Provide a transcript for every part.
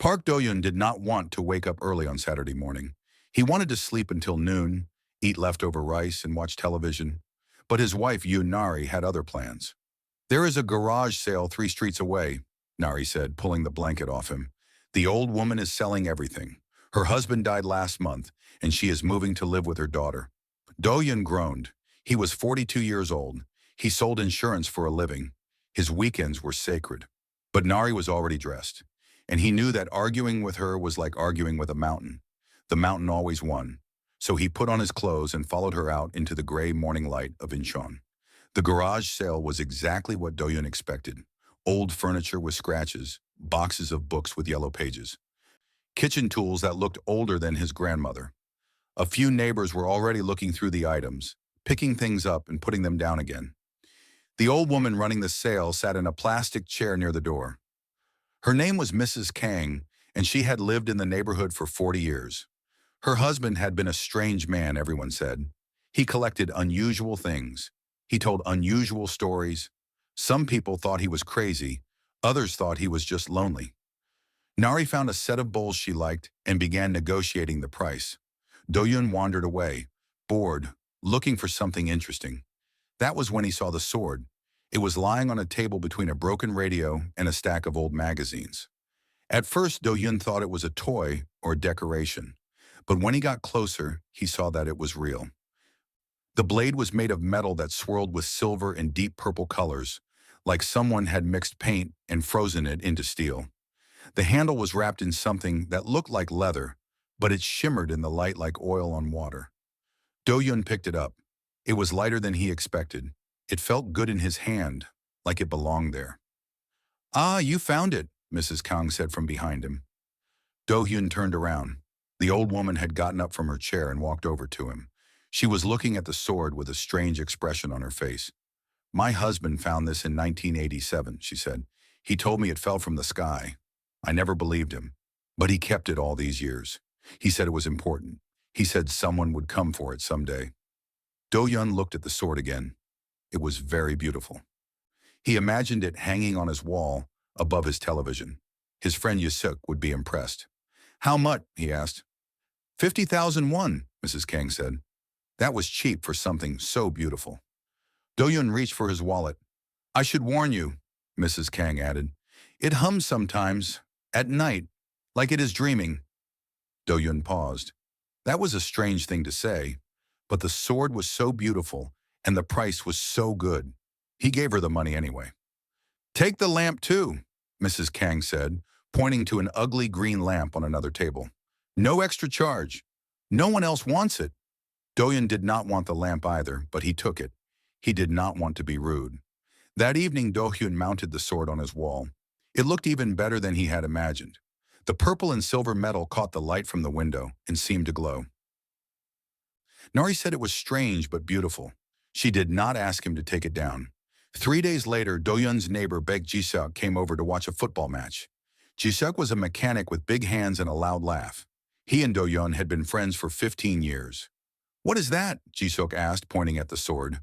Park Do-yoon did not want to wake up early on Saturday morning. He wanted to sleep until noon, eat leftover rice, and watch television. But his wife, Yoon Nari, had other plans. "There is a garage sale 3 streets away," Nari said, pulling the blanket off him. "The old woman is selling everything. Her husband died last month, and she is moving to live with her daughter." Do-yoon groaned. He was 42 years old. He sold insurance for a living. His weekends were sacred. But Nari was already dressed, and he knew that arguing with her was like arguing with a mountain. The mountain always won. So he put on his clothes and followed her out into the gray morning light of Incheon. The garage sale was exactly what Do-yoon expected. Old furniture with scratches, boxes of books with yellow pages, kitchen tools that looked older than his grandmother. A few neighbors were already looking through the items, picking things up and putting them down again. The old woman running the sale sat in a plastic chair near the door. Her name was Mrs. Kang, and she had lived in the neighborhood for 40 years. Her husband had been a strange man, everyone said. He collected unusual things. He told unusual stories. Some people thought he was crazy. Others thought he was just lonely. Nari found a set of bowls she liked and began negotiating the price. Do-yoon wandered away, bored, looking for something interesting. That was when he saw the sword. It was lying on a table between a broken radio and a stack of old magazines. At first, Do-yoon thought it was a toy or decoration. But when he got closer, he saw that it was real. The blade was made of metal that swirled with silver and deep purple colors, like someone had mixed paint and frozen it into steel. The handle was wrapped in something that looked like leather, but it shimmered in the light like oil on water. Do-yoon picked it up. It was lighter than he expected. It felt good in his hand, like it belonged there. "Ah, you found it," Mrs. Kang said from behind him. Do-yoon turned around. The old woman had gotten up from her chair and walked over to him. She was looking at the sword with a strange expression on her face. "My husband found this in 1987, she said. "He told me it fell from the sky. I never believed him, but he kept it all these years. He said it was important. He said someone would come for it someday." Do-yoon looked at the sword again. It was very beautiful. He imagined it hanging on his wall above his television. His friend Yusuk would be impressed. "How much?" he asked. 50,000 won, Mrs. Kang said. That was cheap for something so beautiful. Do-yoon reached for his wallet. "I should warn you," Mrs. Kang added. "It hums sometimes, at night, like it is dreaming." Do-yoon paused. That was a strange thing to say, but the sword was so beautiful and the price was so good. He gave her the money anyway. "Take the lamp too," Mrs. Kang said, pointing to an ugly green lamp on another table. "No extra charge. No one else wants it." Do-yoon did not want the lamp either, but he took it. He did not want to be rude. That evening, Do-hyun mounted the sword on his wall. It looked even better than he had imagined. The purple and silver metal caught the light from the window and seemed to glow. Nari said it was strange but beautiful. She did not ask him to take it down. 3 days later, Do-hyun's neighbor Baek Ji-seok came over to watch a football match. Ji-seok was a mechanic with big hands and a loud laugh. He and Do-hyun had been friends for 15 years. "What is that?" Ji-seok asked, pointing at the sword.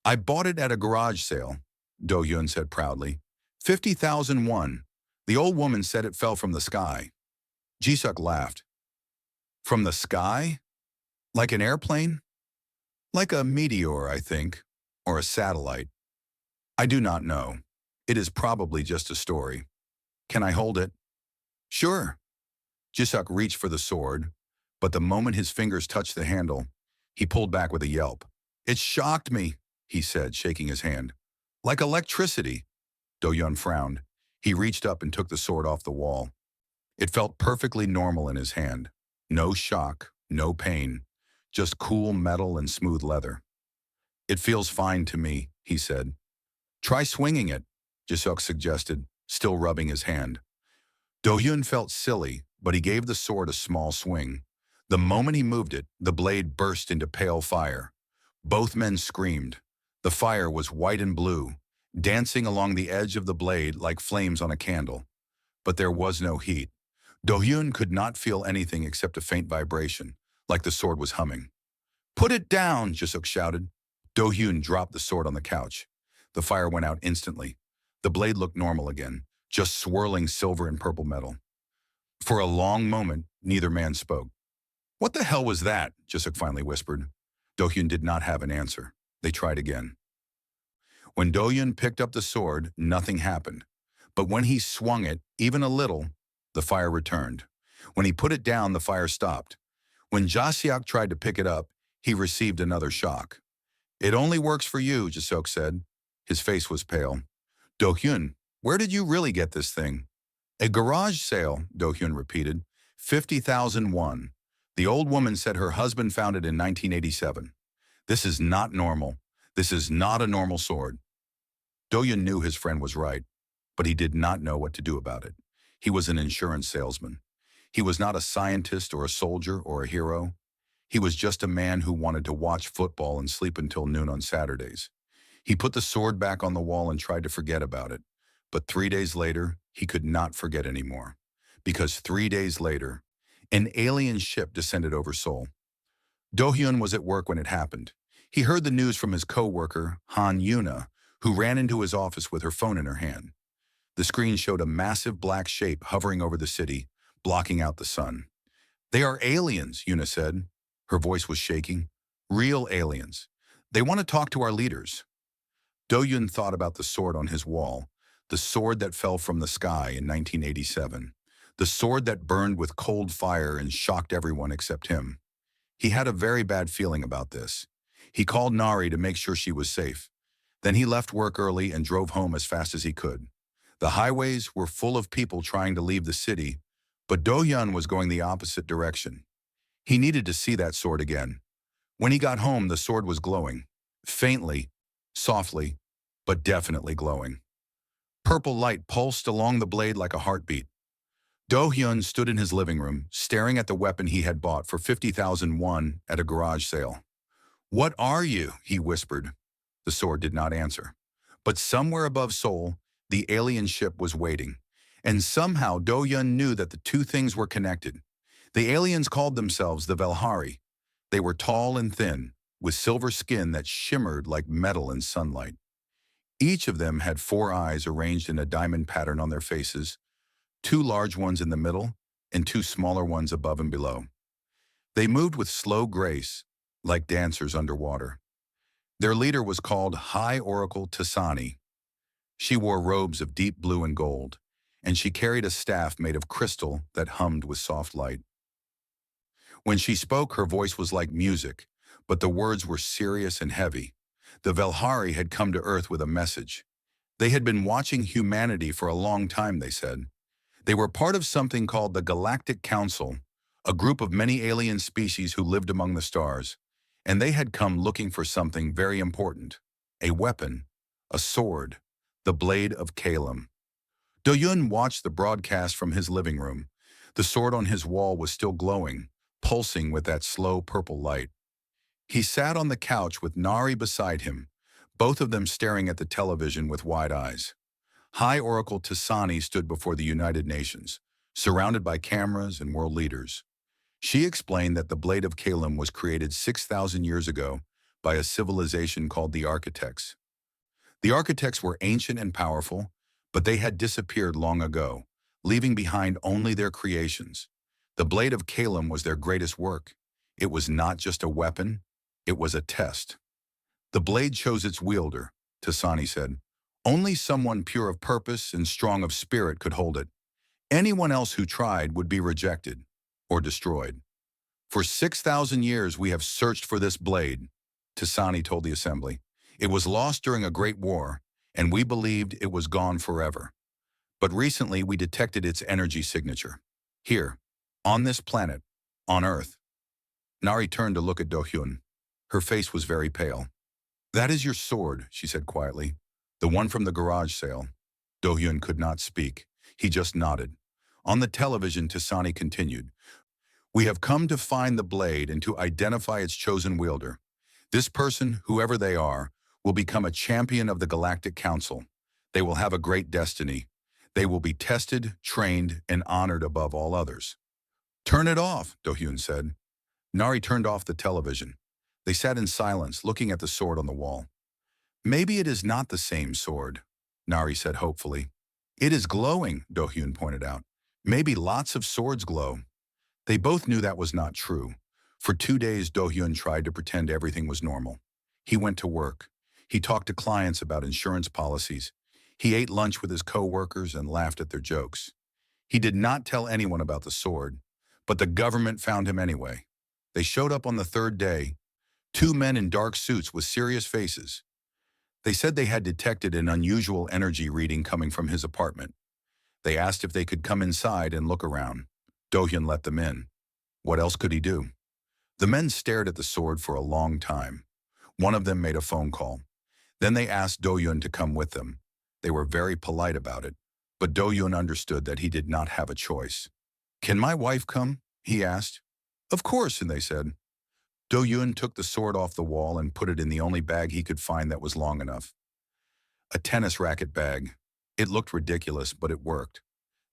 "I bought it at a garage sale," Do-hyun said proudly. 50,000 won. The old woman said it fell from the sky. Ji-seok laughed. "From the sky? Like an airplane?" "Like a meteor, I think, or a satellite. I do not know. It is probably just a story. Can I hold it?" "Sure." Ji-seok reached for the sword, but the moment his fingers touched the handle, he pulled back with a yelp. "It shocked me," he said, shaking his hand. "Like electricity." Do-hyun frowned. He reached up and took the sword off the wall. It felt perfectly normal in his hand. No shock, no pain, just cool metal and smooth leather. "It feels fine to me," he said. "Try swinging it," Ji-seok suggested, still rubbing his hand. Do-hyun felt silly, but he gave the sword a small swing. The moment he moved it, the blade burst into pale fire. Both men screamed. The fire was white and blue, dancing along the edge of the blade like flames on a candle. But there was no heat. Do-hyun could not feel anything except a faint vibration, like the sword was humming. "Put it down," Ji-seok shouted. Do-hyun dropped the sword on the couch. The fire went out instantly. The blade looked normal again, just swirling silver and purple metal. For a long moment, neither man spoke. What the hell was that? Jisuk finally whispered. Do-hyun did not have an answer. They tried again. When Do-hyun picked up the sword, nothing happened. But when he swung it, even a little, the fire returned. When he put it down, the fire stopped. When Jasiak tried to pick it up, he received another shock. It only works for you, Jisuk said. His face was pale. Do-hyun, where did you really get this thing? A garage sale, Do-hyun repeated. 50,000 won. The old woman said her husband found it in 1987. This is not normal. This is not a normal sword. Do-hyun knew his friend was right, but he did not know what to do about it. He was an insurance salesman. He was not a scientist or a soldier or a hero. He was just a man who wanted to watch football and sleep until noon on Saturdays. He put the sword back on the wall and tried to forget about it. But 3 days later, he could not forget anymore. Because 3 days later, an alien ship descended over Seoul. Do-hyun was at work when it happened. He heard the news from his co-worker, Han Yuna, who ran into his office with her phone in her hand. The screen showed a massive black shape hovering over the city, blocking out the sun. They are aliens, Yuna said. Her voice was shaking. Real aliens. They want to talk to our leaders. Do-hyun thought about the sword on his wall, the sword that fell from the sky in 1987, the sword that burned with cold fire and shocked everyone except him. He had a very bad feeling about this. He called Nari to make sure she was safe. Then he left work early and drove home as fast as he could. The highways were full of people trying to leave the city, but Do-hyun was going the opposite direction. He needed to see that sword again. When he got home, the sword was glowing. Faintly, softly, but definitely glowing. Purple light pulsed along the blade like a heartbeat. Do-hyun stood in his living room, staring at the weapon he had bought for 50,000 won at a garage sale. What are you? He whispered. The sword did not answer. But somewhere above Seoul, the alien ship was waiting. And somehow Do-hyun knew that the two things were connected. The aliens called themselves the Velhari. They were tall and thin, with silver skin that shimmered like metal in sunlight. Each of them had 4 eyes arranged in a diamond pattern on their faces, 2 large ones in the middle, and 2 smaller ones above and below. They moved with slow grace, like dancers underwater. Their leader was called High Oracle Tasani. She wore robes of deep blue and gold, and she carried a staff made of crystal that hummed with soft light. When she spoke, her voice was like music, but the words were serious and heavy. The Velhari had come to Earth with a message. They had been watching humanity for a long time, they said. They were part of something called the Galactic Council, a group of many alien species who lived among the stars, and they had come looking for something very important, a weapon, a sword, the blade of Kalem. Do-hyun watched the broadcast from his living room. The sword on his wall was still glowing, pulsing with that slow purple light. He sat on the couch with Nari beside him, both of them staring at the television with wide eyes. High Oracle Tasani stood before the United Nations, surrounded by cameras and world leaders. She explained that the blade of Kalem was created 6,000 years ago by a civilization called the Architects. The Architects were ancient and powerful, but they had disappeared long ago, leaving behind only their creations. The blade of Kalem was their greatest work. It was not just a weapon, it was a test. The blade chose its wielder, Tasani said. Only someone pure of purpose and strong of spirit could hold it. Anyone else who tried would be rejected or destroyed. For 6,000 years we have searched for this blade, Tasani told the assembly. It was lost during a great war, and we believed it was gone forever. But recently we detected its energy signature. Here, on this planet, on Earth. Nari turned to look at Do-hyun. Her face was very pale. That is your sword, she said quietly. The one from the garage sale. Do-hyun could not speak. He just nodded. On the television, Tasani continued. We have come to find the blade and to identify its chosen wielder. This person, whoever they are, will become a champion of the Galactic Council. They will have a great destiny. They will be tested, trained, and honored above all others. Turn it off, Do-hyun said. Nari turned off the television. They sat in silence, looking at the sword on the wall. Maybe it is not the same sword, Nari said hopefully. It is glowing, Do-hyun pointed out. Maybe lots of swords glow. They both knew that was not true. For 2 days, Do-hyun tried to pretend everything was normal. He went to work. He talked to clients about insurance policies. He ate lunch with his co-workers and laughed at their jokes. He did not tell anyone about the sword, but the government found him anyway. They showed up on the third day, two men in dark suits with serious faces. They said they had detected an unusual energy reading coming from his apartment. They asked if they could come inside and look around. Do-hyun let them in. What else could he do? The men stared at the sword for a long time. One of them made a phone call. Then they asked Do-hyun to come with them. They were very polite about it, but Do-hyun understood that he did not have a choice. "Can my wife come?" he asked. "Of course," and they said. Do-hyun took the sword off the wall and put it in the only bag he could find that was long enough. A tennis racket bag. It looked ridiculous, but it worked.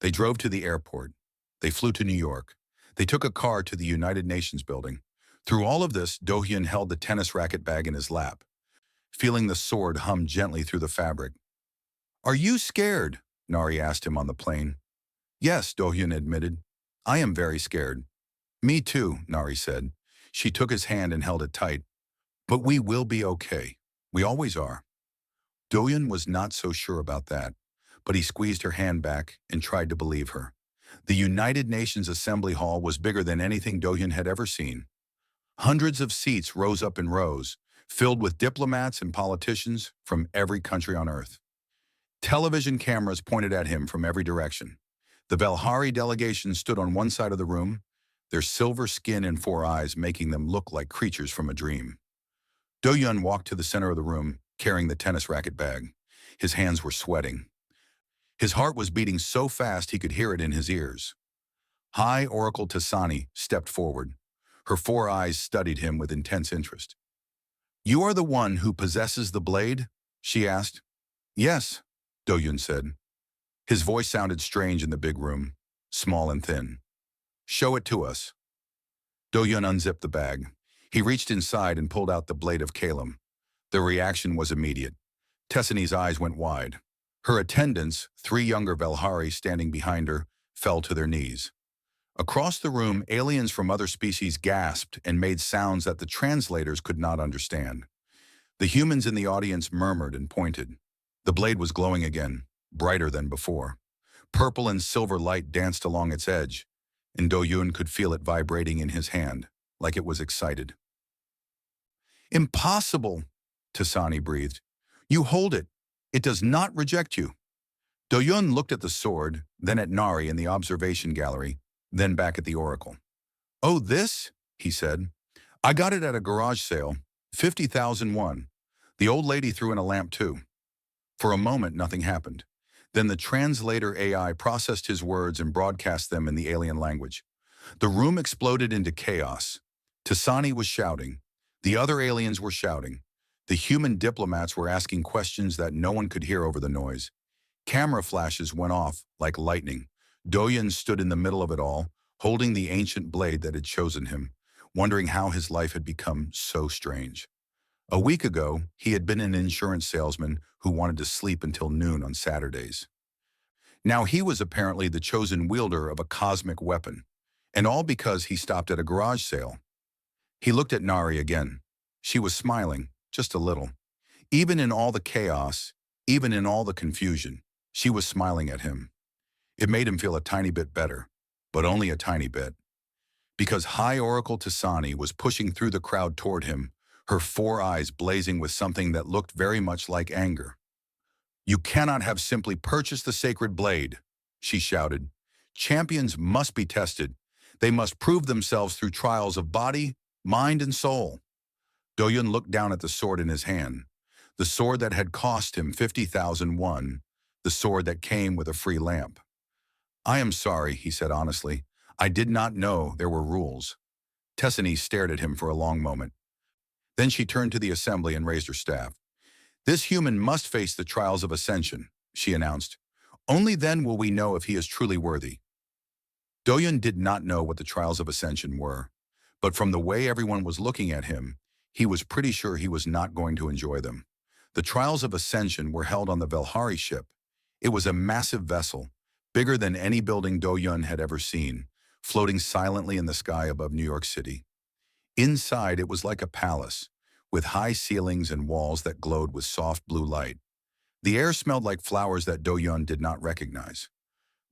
They drove to the airport. They flew to New York. They took a car to the United Nations building. Through all of this, Do-hyun held the tennis racket bag in his lap, feeling the sword hum gently through the fabric. "Are you scared?" Nari asked him on the plane. "Yes," Do-hyun admitted. "I am very scared." "Me too," Nari said. She took his hand and held it tight. "But we will be okay. We always are." Do-hyun was not so sure about that, but he squeezed her hand back and tried to believe her. The United Nations Assembly Hall was bigger than anything Do-hyun had ever seen. Hundreds of seats rose up in rows, filled with diplomats and politicians from every country on Earth. Television cameras pointed at him from every direction. The Velhari delegation stood on one side of the room, their silver skin and four eyes making them look like creatures from a dream. Do-hyun walked to the center of the room, carrying the tennis racket bag. His hands were sweating. His heart was beating so fast he could hear it in his ears. High Oracle Tasani stepped forward. Her four eyes studied him with intense interest. "You are the one who possesses the blade?" she asked. "Yes," Do-hyun said. His voice sounded strange in the big room, small and thin. "Show it to us." Do-hyun unzipped the bag. He reached inside and pulled out the blade of Kalem. The reaction was immediate. Tessani's eyes went wide. Her attendants, three younger Velhari standing behind her, fell to their knees. Across the room, aliens from other species gasped and made sounds that the translators could not understand. The humans in the audience murmured and pointed. The blade was glowing again, brighter than before. Purple and silver light danced along its edge, and Do-hyun could feel it vibrating in his hand, like it was excited. "Impossible," Tasani breathed. "You hold it. It does not reject you." Do-hyun looked at the sword, then at Nari in the observation gallery, then back at the oracle. "Oh, this?" he said. "I got it at a garage sale, 50,000 won. The old lady threw in a lamp too." For a moment, nothing happened. Then the translator AI processed his words and broadcast them in the alien language. The room exploded into chaos. Tasani was shouting. The other aliens were shouting. The human diplomats were asking questions that no one could hear over the noise. Camera flashes went off like lightning. Do-hyun stood in the middle of it all, holding the ancient blade that had chosen him, wondering how his life had become so strange. A week ago, he had been an insurance salesman who wanted to sleep until noon on Saturdays. Now he was apparently the chosen wielder of a cosmic weapon, and all because he stopped at a garage sale. He looked at Nari again. She was smiling, just a little. Even in all the chaos, even in all the confusion, she was smiling at him. It made him feel a tiny bit better, but only a tiny bit. Because High Oracle Tasani was pushing through the crowd toward him, her four eyes blazing with something that looked very much like anger. "You cannot have simply purchased the sacred blade," she shouted. "Champions must be tested. They must prove themselves through trials of body, mind, and soul." Do-hyun looked down at the sword in his hand. The sword that had cost him 50,000 won, the sword that came with a free lamp. "I am sorry," he said honestly. "I did not know there were rules." Tessani stared at him for a long moment. Then she turned to the assembly and raised her staff. "This human must face the trials of ascension," she announced. "Only then will we know if he is truly worthy." Do-hyun did not know what the trials of ascension were, but from the way everyone was looking at him, he was pretty sure he was not going to enjoy them. The trials of ascension were held on the Velhari ship. It was a massive vessel, bigger than any building Do-yun had ever seen, floating silently in the sky above New York City. Inside, it was like a palace, with high ceilings and walls that glowed with soft blue light. The air smelled like flowers that Do-yun did not recognize.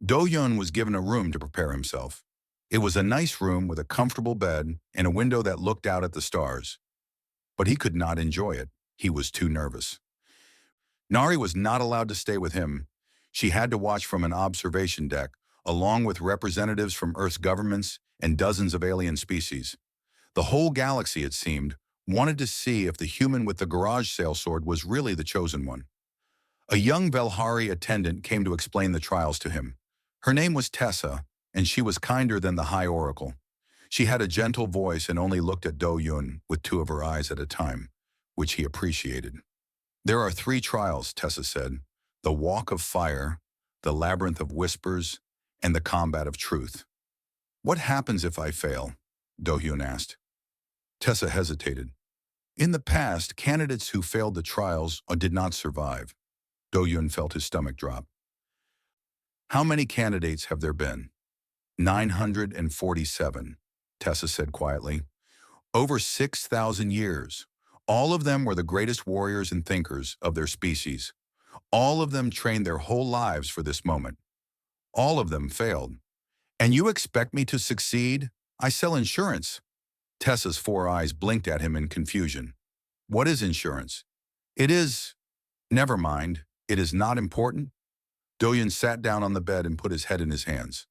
Do-yun was given a room to prepare himself. It was a nice room with a comfortable bed and a window that looked out at the stars. But he could not enjoy it. He was too nervous. Nari was not allowed to stay with him. She had to watch from an observation deck, along with representatives from Earth's governments and dozens of alien species. The whole galaxy, it seemed, wanted to see if the human with the garage sale sword was really the chosen one. A young Velhari attendant came to explain the trials to him. Her name was Tessa, and she was kinder than the High Oracle. She had a gentle voice and only looked at Do-yun with two of her eyes at a time, which he appreciated. There are 3 trials, Tessa said. The Walk of Fire, the Labyrinth of Whispers, and the Combat of Truth. What happens if I fail? Do-yun asked. Tessa hesitated. In the past, candidates who failed the trials or did not survive. Do-yun felt his stomach drop. How many candidates have there been? 947, Tessa said quietly. Over 6,000 years. All of them were the greatest warriors and thinkers of their species. All of them trained their whole lives for this moment. All of them failed. And you expect me to succeed? I sell insurance. Tessa's 4 eyes blinked at him in confusion. What is insurance? It is... Never mind. It is not important. Do-yun sat down on the bed and put his head in his hands.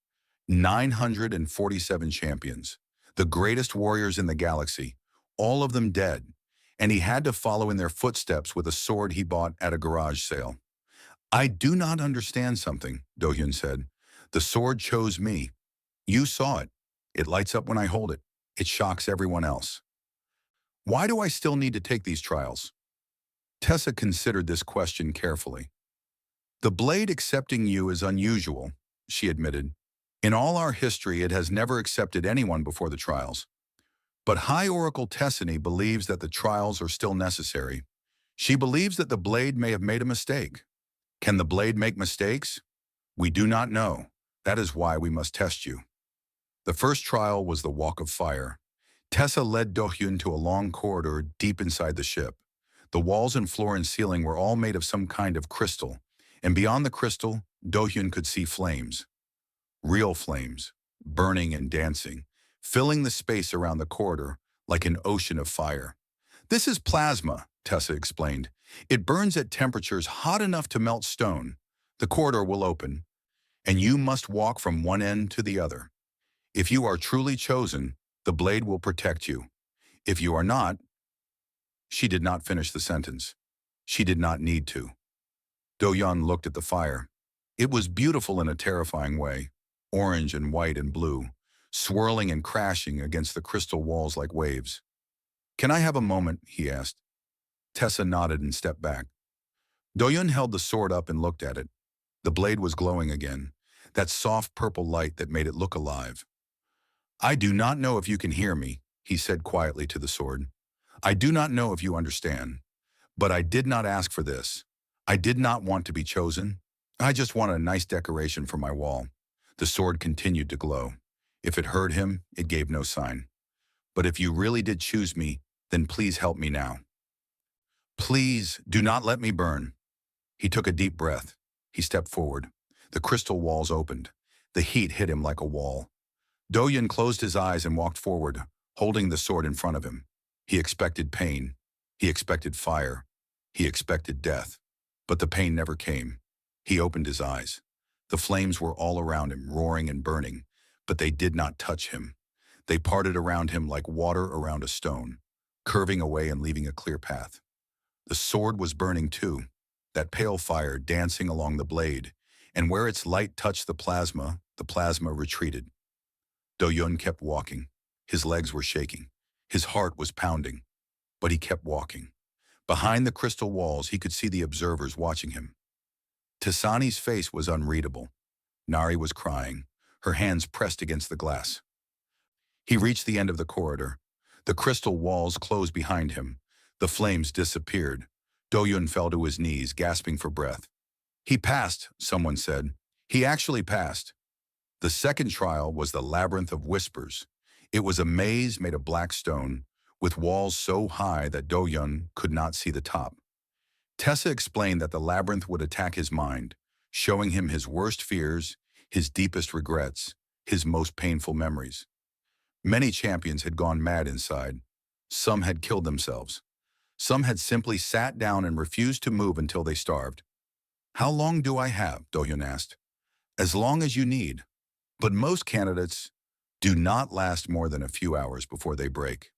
947 champions. The greatest warriors in the galaxy. All of them dead. And he had to follow in their footsteps with a sword he bought at a garage sale. I do not understand something, Do-yun said. The sword chose me. You saw it. It lights up when I hold it. It shocks everyone else. Why do I still need to take these trials? Tessa considered this question carefully. The blade accepting you is unusual, she admitted. In all our history, it has never accepted anyone before the trials. But High Oracle Tessany believes that the trials are still necessary. She believes that the blade may have made a mistake. Can the blade make mistakes? We do not know. That is why we must test you. The first trial was the Walk of Fire. Tessa led Do-yun to a long corridor deep inside the ship. The walls and floor and ceiling were all made of some kind of crystal, and beyond the crystal, Do-yun could see flames. Real flames, burning and dancing, filling the space around the corridor like an ocean of fire. This is plasma, Tessa explained. It burns at temperatures hot enough to melt stone. The corridor will open, and you must walk from one end to the other. If you are truly chosen, the blade will protect you. If you are not... She did not finish the sentence. She did not need to. Do-yun looked at the fire. It was beautiful in a terrifying way, orange and white and blue, swirling and crashing against the crystal walls like waves. Can I have a moment? He asked. Tessa nodded and stepped back. Do-yun held the sword up and looked at it. The blade was glowing again, that soft purple light that made it look alive. I do not know if you can hear me, he said quietly to the sword. I do not know if you understand, but I did not ask for this. I did not want to be chosen. I just wanted a nice decoration for my wall. The sword continued to glow. If it hurt him, it gave no sign. But if you really did choose me, then please help me now. Please do not let me burn. He took a deep breath. He stepped forward. The crystal walls opened. The heat hit him like a wall. Do-yun closed his eyes and walked forward, holding the sword in front of him. He expected pain. He expected fire. He expected death. But the pain never came. He opened his eyes. The flames were all around him, roaring and burning, but they did not touch him. They parted around him like water around a stone, curving away and leaving a clear path. The sword was burning too, that pale fire dancing along the blade, and where its light touched the plasma retreated. Do-yun kept walking. His legs were shaking. His heart was pounding. But he kept walking. Behind the crystal walls, he could see the observers watching him. Tessani's face was unreadable. Nari was crying, her hands pressed against the glass. He reached the end of the corridor. The crystal walls closed behind him. The flames disappeared. Do-yun fell to his knees, gasping for breath. He passed, someone said. He actually passed. The second trial was the Labyrinth of Whispers. It was a maze made of black stone, with walls so high that Do-yun could not see the top. Tessa explained that the labyrinth would attack his mind, showing him his worst fears, his deepest regrets, his most painful memories. Many champions had gone mad inside. Some had killed themselves. Some had simply sat down and refused to move until they starved. "How long do I have?" Do-yun asked. "As long as you need. But most candidates do not last more than a few hours before they break."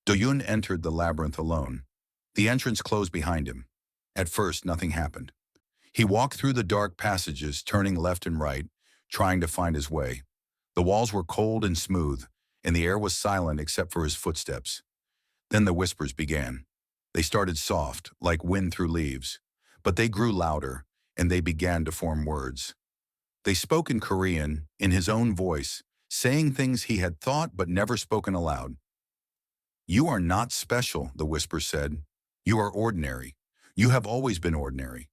Do-yun entered the labyrinth alone. The entrance closed behind him. At first, nothing happened. He walked through the dark passages, turning left and right, trying to find his way. The walls were cold and smooth, and the air was silent except for his footsteps. Then the whispers began. They started soft, like wind through leaves, but they grew louder, and they began to form words. They spoke in Korean, in his own voice, saying things he had thought but never spoken aloud. "You are not special," the whispers said. "You are ordinary. You have always been ordinary.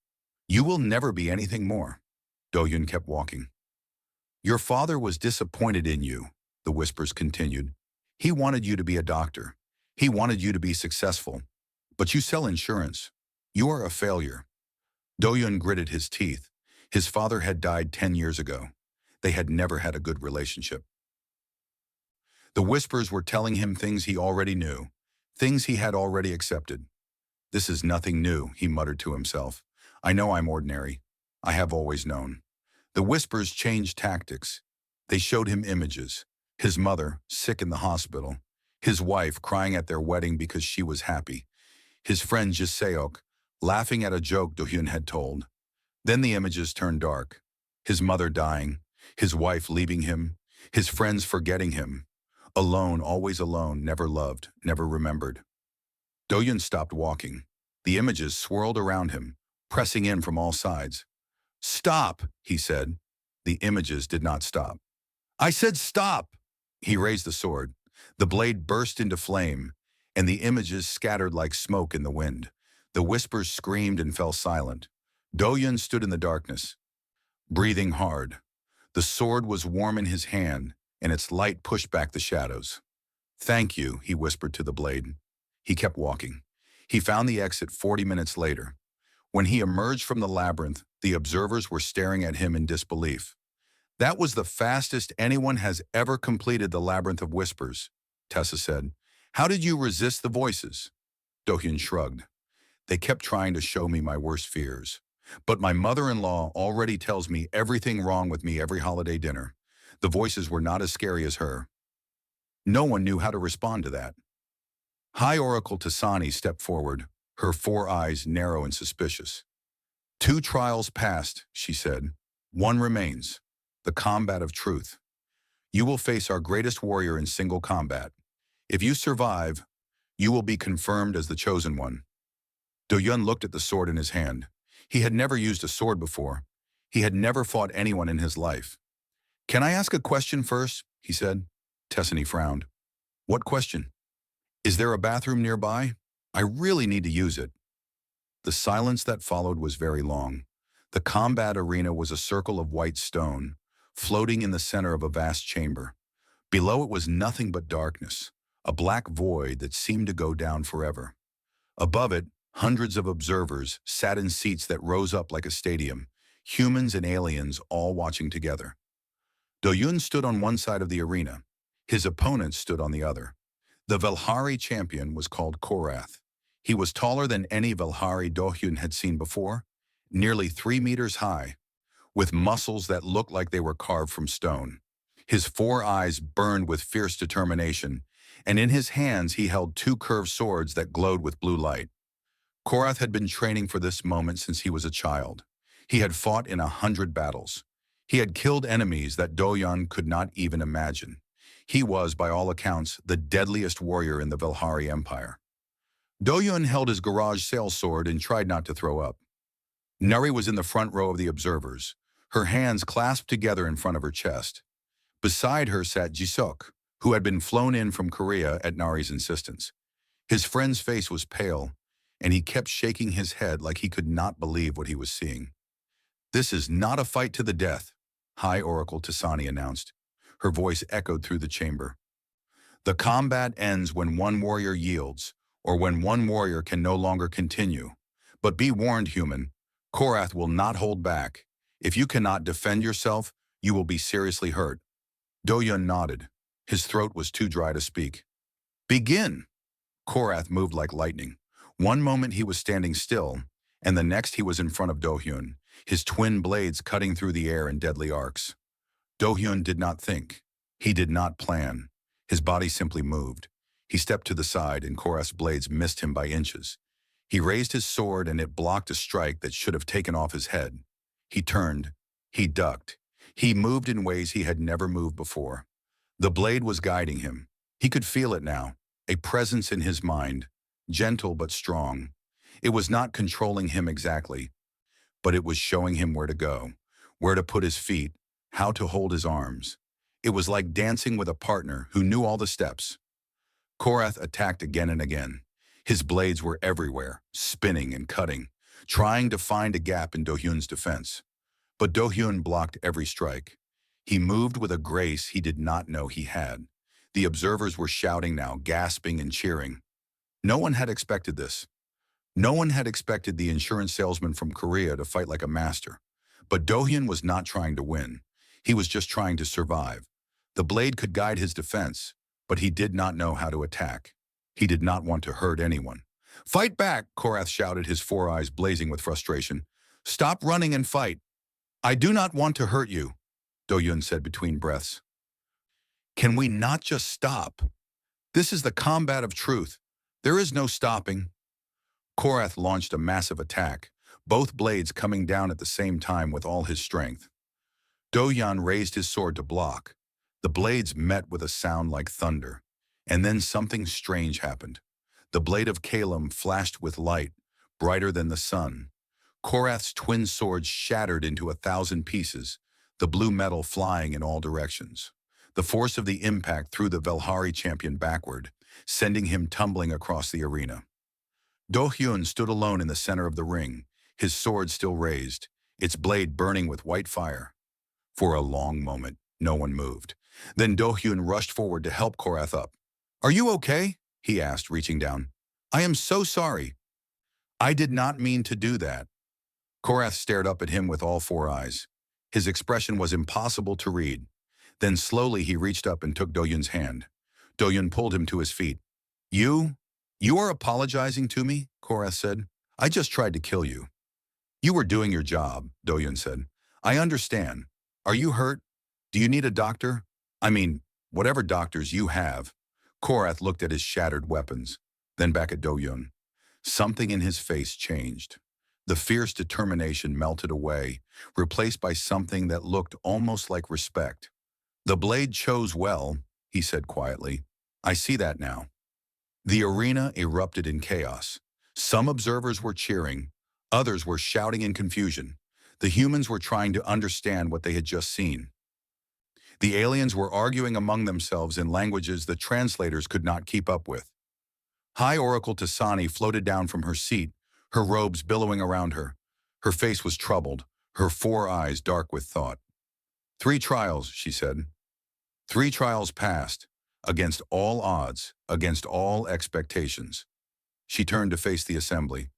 You will never be anything more." Do-yun kept walking. "Your father was disappointed in you," the whispers continued. "He wanted you to be a doctor. He wanted you to be successful. But you sell insurance. You are a failure." Do-yun gritted his teeth. His father had died 10 years ago. They had never had a good relationship. The whispers were telling him things he already knew, things he had already accepted. "This is nothing new," he muttered to himself. "I know I'm ordinary. I have always known." The whispers changed tactics. They showed him images. His mother, sick in the hospital. His wife crying at their wedding because she was happy. His friend Jiseok laughing at a joke Do-hyun had told. Then the images turned dark. His mother dying. His wife leaving him. His friends forgetting him. Alone, always alone, never loved, never remembered. Do-hyun stopped walking. The images swirled around him, pressing in from all sides. "Stop," he said. The images did not stop. "I said stop!" He raised the sword. The blade burst into flame, and the images scattered like smoke in the wind. The whispers screamed and fell silent. Do-hyun stood in the darkness, breathing hard. The sword was warm in his hand, and its light pushed back the shadows. "Thank you," he whispered to the blade. He kept walking. He found the exit 40 minutes later. When he emerged from the labyrinth, the observers were staring at him in disbelief. "That was the fastest anyone has ever completed the Labyrinth of Whispers," Tessa said. "How did you resist the voices?" Do-hyun shrugged. "They kept trying to show me my worst fears. But my mother-in-law already tells me everything wrong with me every holiday dinner. The voices were not as scary as her." No one knew how to respond to that. High Oracle Tasani stepped forward, her 4 eyes narrow and suspicious. "2 trials passed," she said. "One remains, the combat of truth. You will face our greatest warrior in single combat. If you survive, you will be confirmed as the chosen one." Do-hyun looked at the sword in his hand. He had never used a sword before. He had never fought anyone in his life. "Can I ask a question first?" he said. Tessani frowned. "What question?" "Is there a bathroom nearby? I really need to use it." The silence that followed was very long. The combat arena was a circle of white stone, floating in the center of a vast chamber. Below it was nothing but darkness, a black void that seemed to go down forever. Above it, hundreds of observers sat in seats that rose up like a stadium, humans and aliens all watching together. Do-hyun stood on one side of the arena. His opponent stood on the other. The Velhari champion was called Korath. He was taller than any Velhari Do-hyun had seen before, nearly 3 meters high, with muscles that looked like they were carved from stone. His 4 eyes burned with fierce determination, and in his hands he held 2 curved swords that glowed with blue light. Korath had been training for this moment since he was a child. He had fought in 100 battles. He had killed enemies that Do-hyun could not even imagine. He was, by all accounts, the deadliest warrior in the Velhari Empire. Do-hyun held his garage sale sword and tried not to throw up. Nuri was in the front row of the observers, her hands clasped together in front of her chest. Beside her sat Jisok, who had been flown in from Korea at Nari's insistence. His friend's face was pale, and he kept shaking his head like he could not believe what he was seeing. This is not a fight to the death, High Oracle Tasani announced. Her voice echoed through the chamber. The combat ends when one warrior yields, or when one warrior can no longer continue. But be warned, human, Korath will not hold back. If you cannot defend yourself, you will be seriously hurt. Do-yun nodded. His throat was too dry to speak. Begin! Korath moved like lightning. One moment he was standing still, and the next he was in front of Do-hyun, his twin blades cutting through the air in deadly arcs. Do-hyun did not think. He did not plan. His body simply moved. He stepped to the side, and Korath's blades missed him by inches. He raised his sword, and it blocked a strike that should have taken off his head. He turned. He ducked. He moved in ways he had never moved before. The blade was guiding him. He could feel it now, a presence in his mind, gentle but strong. It was not controlling him exactly, but it was showing him where to go, where to put his feet, how to hold his arms. It was like dancing with a partner who knew all the steps. Korath attacked again and again. His blades were everywhere, spinning and cutting, trying to find a gap in Do-hyun's defense. But Do-hyun blocked every strike. He moved with a grace he did not know he had. The observers were shouting now, gasping and cheering. No one had expected this. No one had expected the insurance salesman from Korea to fight like a master. But Do-hyun was not trying to win. He was just trying to survive. The blade could guide his defense, but he did not know how to attack. He did not want to hurt anyone. Fight back, Korath shouted, his four eyes blazing with frustration. Stop running and fight. I do not want to hurt you, Do-hyun said between breaths. Can we not just stop? This is the combat of truth. There is no stopping. Korath launched a massive attack, both blades coming down at the same time with all his strength. Do-hyun raised his sword to block. The blades met with a sound like thunder, and then something strange happened. The blade of Kalem flashed with light, brighter than the sun. Korath's twin swords shattered into 1,000 pieces, the blue metal flying in all directions. The force of the impact threw the Velhari champion backward, sending him tumbling across the arena. Do-hyun stood alone in the center of the ring, his sword still raised, its blade burning with white fire. For a long moment, no one moved. Then Do-hyun rushed forward to help Korath up. Are you okay? He asked, reaching down. I am so sorry. I did not mean to do that. Korath stared up at him with all four eyes. His expression was impossible to read. Then slowly he reached up and took Do-hyun's hand. Do-hyun pulled him to his feet. You are apologizing to me? Korath said. I just tried to kill you. You were doing your job, Do-hyun said. I understand. Are you hurt? Do you need a doctor? I mean, whatever doctors you have. Korath looked at his shattered weapons, then back at Do-hyun. Something in his face changed. The fierce determination melted away, replaced by something that looked almost like respect. The blade chose well, he said quietly. I see that now. The arena erupted in chaos. Some observers were cheering, others were shouting in confusion. The humans were trying to understand what they had just seen. The aliens were arguing among themselves in languages the translators could not keep up with. High Oracle Tasani floated down from her seat, her robes billowing around her. Her face was troubled, her four eyes dark with thought. 3 trials, she said. 3 trials passed, against all odds, against all expectations. She turned to face the assembly.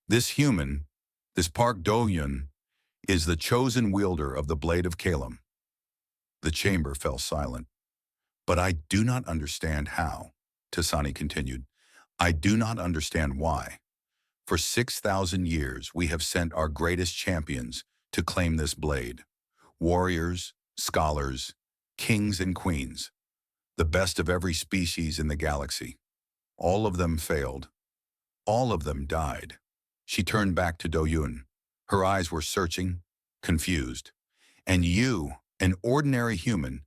This human, this Park Do-hyun, is the chosen wielder of the Blade of Kalem. The chamber fell silent. But I do not understand how, Tasani continued. I do not understand why. For 6,000 years, we have sent our greatest champions to claim this blade. Warriors, scholars, kings and queens. The best of every species in the galaxy. All of them failed. All of them died. She turned back to Do-hyun. Her eyes were searching, confused. And you, an ordinary human,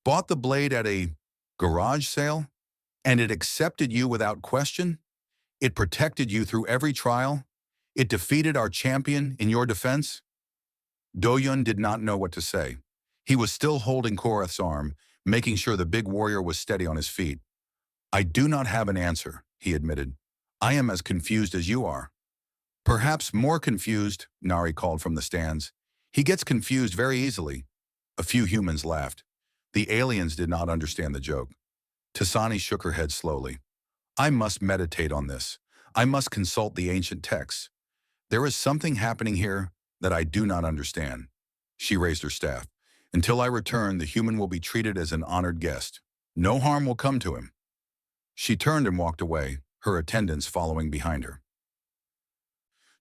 bought the blade at a garage sale? And it accepted you without question? It protected you through every trial? It defeated our champion in your defense? Do-hyun did not know what to say. He was still holding Korath's arm, making sure the big warrior was steady on his feet. I do not have an answer, he admitted. I am as confused as you are. Perhaps more confused, Nari called from the stands. He gets confused very easily. A few humans laughed. The aliens did not understand the joke. Tasani shook her head slowly. I must meditate on this. I must consult the ancient texts. There is something happening here that I do not understand. She raised her staff. Until I return, the human will be treated as an honored guest. No harm will come to him. She turned and walked away, her attendants following behind her.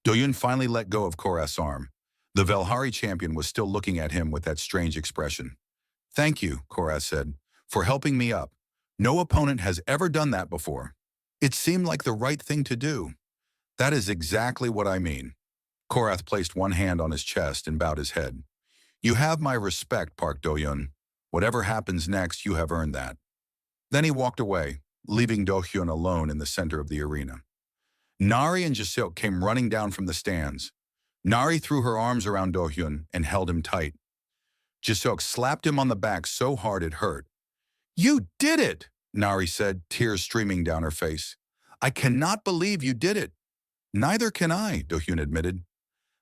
Doyun finally let go of Korath's arm. The Velhari champion was still looking at him with that strange expression. Thank you, Korath said, for helping me up. No opponent has ever done that before. It seemed like the right thing to do. That is exactly what I mean. Korath placed one hand on his chest and bowed his head. You have my respect, Park Dohyun. Whatever happens next, you have earned that. Then he walked away, leaving Dohyun alone in the center of the arena. Nari and Jisuk came running down from the stands. Nari threw her arms around Dohyun and held him tight. Jisuk slapped him on the back so hard it hurt. You did it, Nari said, tears streaming down her face. I cannot believe you did it. Neither can I, Dohyun admitted.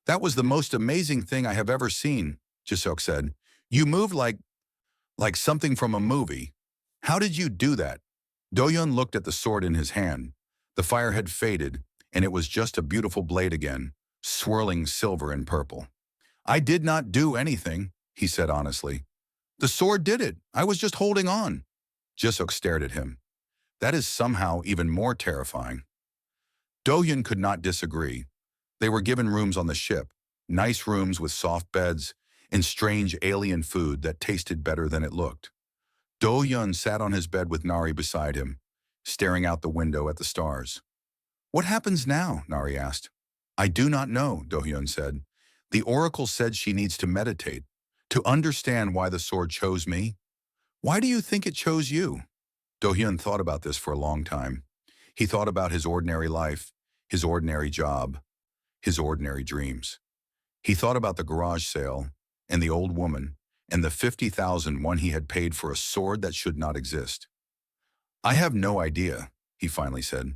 That was the most amazing thing I have ever seen, Jisuk said. You moved like something from a movie. How did you do that? Dohyun looked at the sword in his hand. The fire had faded, and it was just a beautiful blade again, swirling silver and purple. I did not do anything, he said honestly. The sword did it. I was just holding on. Jisuk stared at him. That is somehow even more terrifying. Dohyun could not disagree. They were given rooms on the ship, nice rooms with soft beds and strange alien food that tasted better than it looked. Dohyun sat on his bed with Nari beside him, staring out the window at the stars. What happens now? Nari asked. I do not know, Dohyun said. The oracle said she needs to meditate, to understand why the sword chose me. Why do you think it chose you? Dohyun thought about this for a long time. He thought about his ordinary life, his ordinary job, his ordinary dreams. He thought about the garage sale and the old woman and the 50,000 won he had paid for a sword that should not exist. I have no idea, he finally said.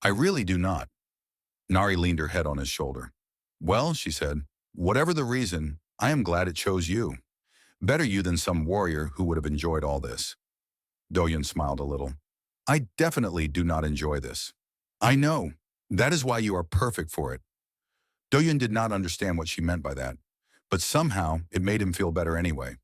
I really do not. Nari leaned her head on his shoulder. Well, she said, whatever the reason, I am glad it chose you. Better you than some warrior who would have enjoyed all this. Dohyun smiled a little. I definitely do not enjoy this. I know. That is why you are perfect for it. Dohyun did not understand what she meant by that, but somehow it made him feel better anyway.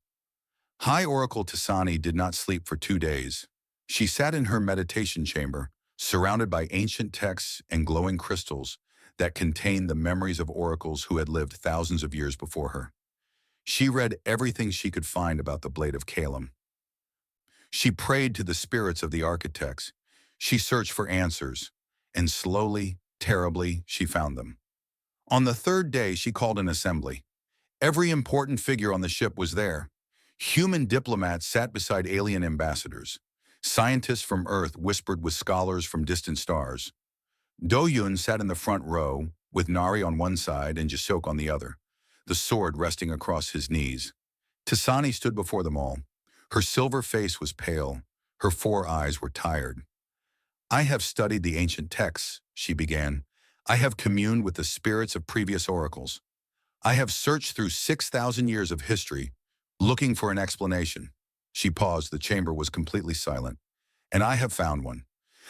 High Oracle Tasani did not sleep for 2 days. She sat in her meditation chamber, surrounded by ancient texts and glowing crystals that contained the memories of oracles who had lived thousands of years before her. She read everything she could find about the Blade of Calum. She prayed to the spirits of the architects. She searched for answers, and slowly, terribly, she found them. On the 3rd day, she called an assembly. Every important figure on the ship was there. Human diplomats sat beside alien ambassadors. Scientists from Earth whispered with scholars from distant stars. Dohyun sat in the front row, with Nari on one side and Jisuk on the other, the sword resting across his knees. Tasani stood before them all. Her silver face was pale. Her 4 eyes were tired. I have studied the ancient texts, she began. I have communed with the spirits of previous oracles. I have searched through 6,000 years of history, looking for an explanation. She paused. The chamber was completely silent. And I have found one.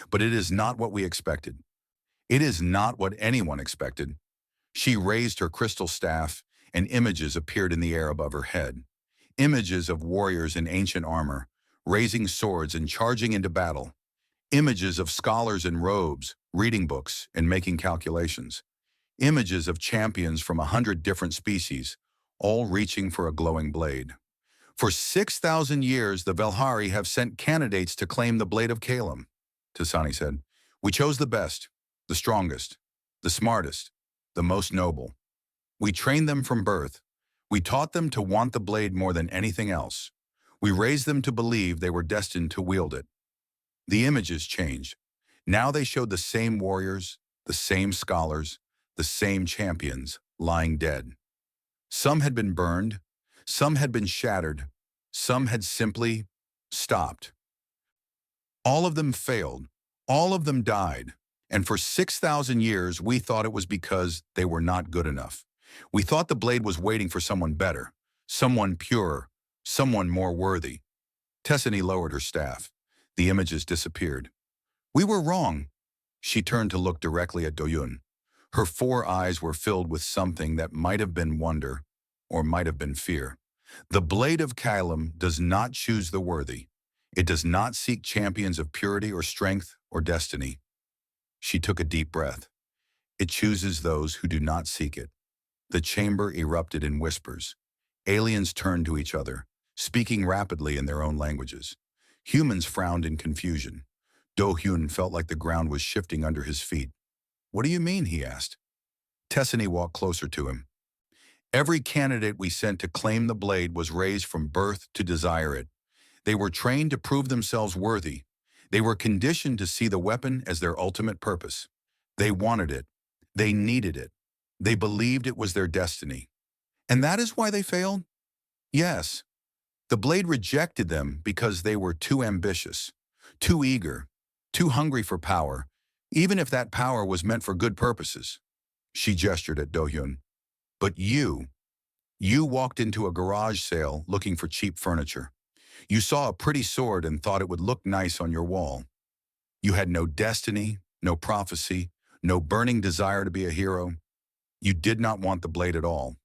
But it is not what we expected. It is not what anyone expected. She raised her crystal staff, and images appeared in the air above her head. Images of warriors in ancient armor, raising swords and charging into battle. Images of scholars in robes, reading books, and making calculations. Images of champions from 100 different species, all reaching for a glowing blade. For 6,000 years, the Velhari have sent candidates to claim the Blade of Calum, Tasani said. We chose the best, the strongest, the smartest, the most noble. We trained them from birth. We taught them to want the blade more than anything else. We raised them to believe they were destined to wield it. The images changed. Now they showed the same warriors, the same scholars, the same champions, lying dead. Some had been burned, some had been shattered, some had simply stopped. All of them failed, all of them died, and for 6,000 years we thought it was because they were not good enough. We thought the blade was waiting for someone better, someone purer, someone more worthy. Tessany lowered her staff. The images disappeared. We were wrong. She turned to look directly at Doyun. Her four eyes were filled with something that might have been wonder or might have been fear. The blade of Kylum does not choose the worthy. It does not seek champions of purity or strength or destiny. She took a deep breath. It chooses those who do not seek it. The chamber erupted in whispers. Aliens turned to each other, speaking rapidly in their own languages. Humans frowned in confusion. Do-hyun felt like the ground was shifting under his feet. What do you mean? He asked. Tessany walked closer to him. Every candidate we sent to claim the blade was raised from birth to desire it. They were trained to prove themselves worthy. They were conditioned to see the weapon as their ultimate purpose. They wanted it. They needed it. They believed it was their destiny. And that is why they failed? Yes. The blade rejected them because they were too ambitious, too eager, too hungry for power, even if that power was meant for good purposes. She gestured at Do-hyun. But you walked into a garage sale looking for cheap furniture. You saw a pretty sword and thought it would look nice on your wall. You had no destiny, no prophecy, no burning desire to be a hero. You did not want the blade at all.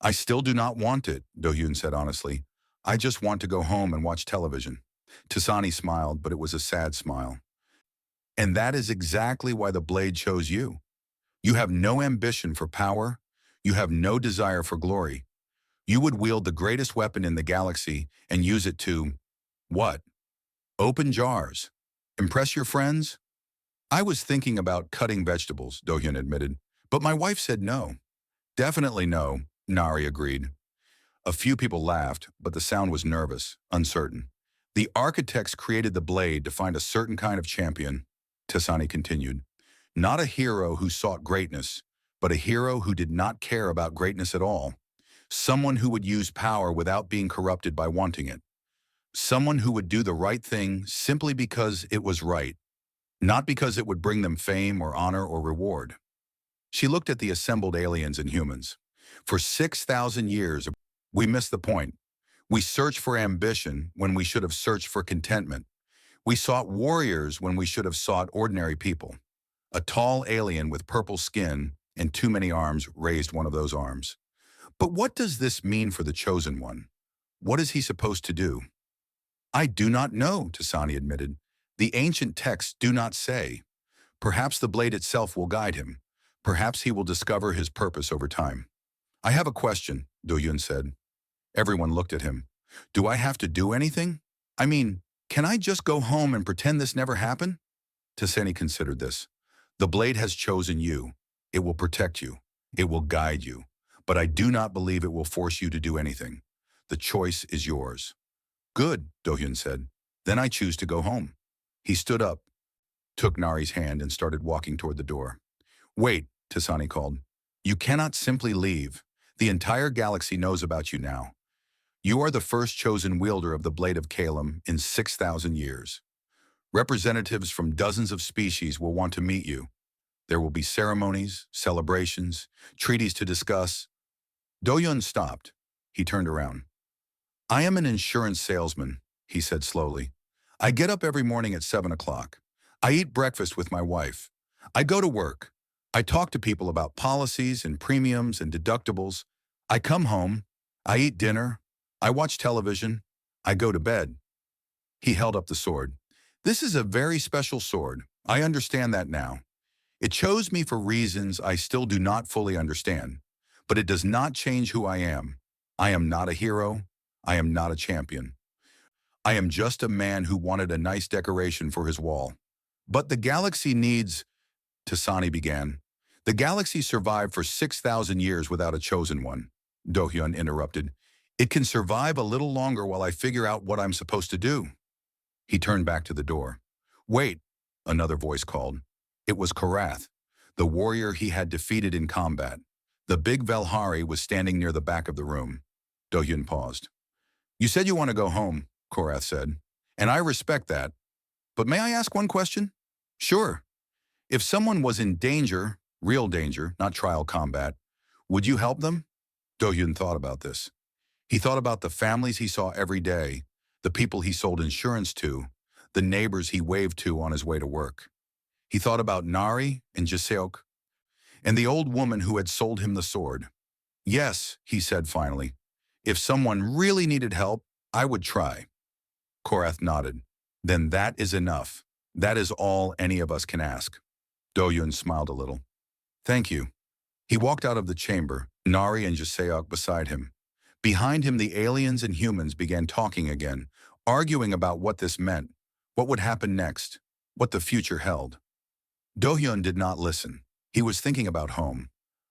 I still do not want it, Do-hyun said honestly. I just want to go home and watch television. Tessany smiled, but it was a sad smile. And that is exactly why the blade chose you. You have no ambition for power. You have no desire for glory. You would wield the greatest weapon in the galaxy and use it to, what? Open jars. Impress your friends? I was thinking about cutting vegetables, Do-hyun admitted, but my wife said no. Definitely no, Nari agreed. A few people laughed, but the sound was nervous, uncertain. The architects created the blade to find a certain kind of champion, Tessany continued. Not a hero who sought greatness, but a hero who did not care about greatness at all. Someone who would use power without being corrupted by wanting it. Someone who would do the right thing simply because it was right, not because it would bring them fame or honor or reward. She looked at the assembled aliens and humans. For 6,000 years, we missed the point. We searched for ambition when we should have searched for contentment. We sought warriors when we should have sought ordinary people. A tall alien with purple skin and too many arms raised one of those arms. But what does this mean for the chosen one? What is he supposed to do? I do not know, Tessany admitted. The ancient texts do not say. Perhaps the blade itself will guide him. Perhaps he will discover his purpose over time. I have a question, Do-hyun said. Everyone looked at him. Do I have to do anything? I mean, can I just go home and pretend this never happened? Tessany considered this. The blade has chosen you. It will protect you. It will guide you. But I do not believe it will force you to do anything. The choice is yours. Good, Do-hyun said. Then I choose to go home. He stood up, took Nari's hand and started walking toward the door. Wait, Tessany called. You cannot simply leave. The entire galaxy knows about you now. You are the first chosen wielder of the Blade of Kylum in 6,000 years. Representatives from dozens of species will want to meet you. There will be ceremonies, celebrations, treaties to discuss. Do-hyun stopped. He turned around. I am an insurance salesman, he said slowly. I get up every morning at 7 o'clock. I eat breakfast with my wife. I go to work. I talk to people about policies and premiums and deductibles. I come home. I eat dinner. I watch television. I go to bed. He held up the sword. This is a very special sword. I understand that now. It chose me for reasons I still do not fully understand. But it does not change who I am. I am not a hero. I am not a champion. I am just a man who wanted a nice decoration for his wall. But the galaxy needs, Tessany began. The galaxy survived for 6,000 years without a chosen one, Do-hyun interrupted. It can survive a little longer while I figure out what I'm supposed to do. He turned back to the door. Wait, another voice called. It was Korath, the warrior he had defeated in combat. The big Velhari was standing near the back of the room. Do-hyun paused. You said you want to go home, Korath said, and I respect that. But may I ask one question? Sure. If someone was in danger, real danger, not trial combat, Would you help them? Do-hyun thought about this. He thought about the families he saw every day, the people he sold insurance to, the neighbors he waved to on his way to work. He thought about Nari and Jiseok, and the old woman who had sold him the sword. Yes, he said finally. If someone really needed help, I would try. Korath nodded. Then that is enough. That is all any of us can ask. Do-hyun smiled a little. Thank you. He walked out of the chamber, Nari and Jiseok beside him. Behind him, the aliens and humans began talking again, arguing about what this meant, what would happen next, what the future held. Do-hyun did not listen. He was thinking about home,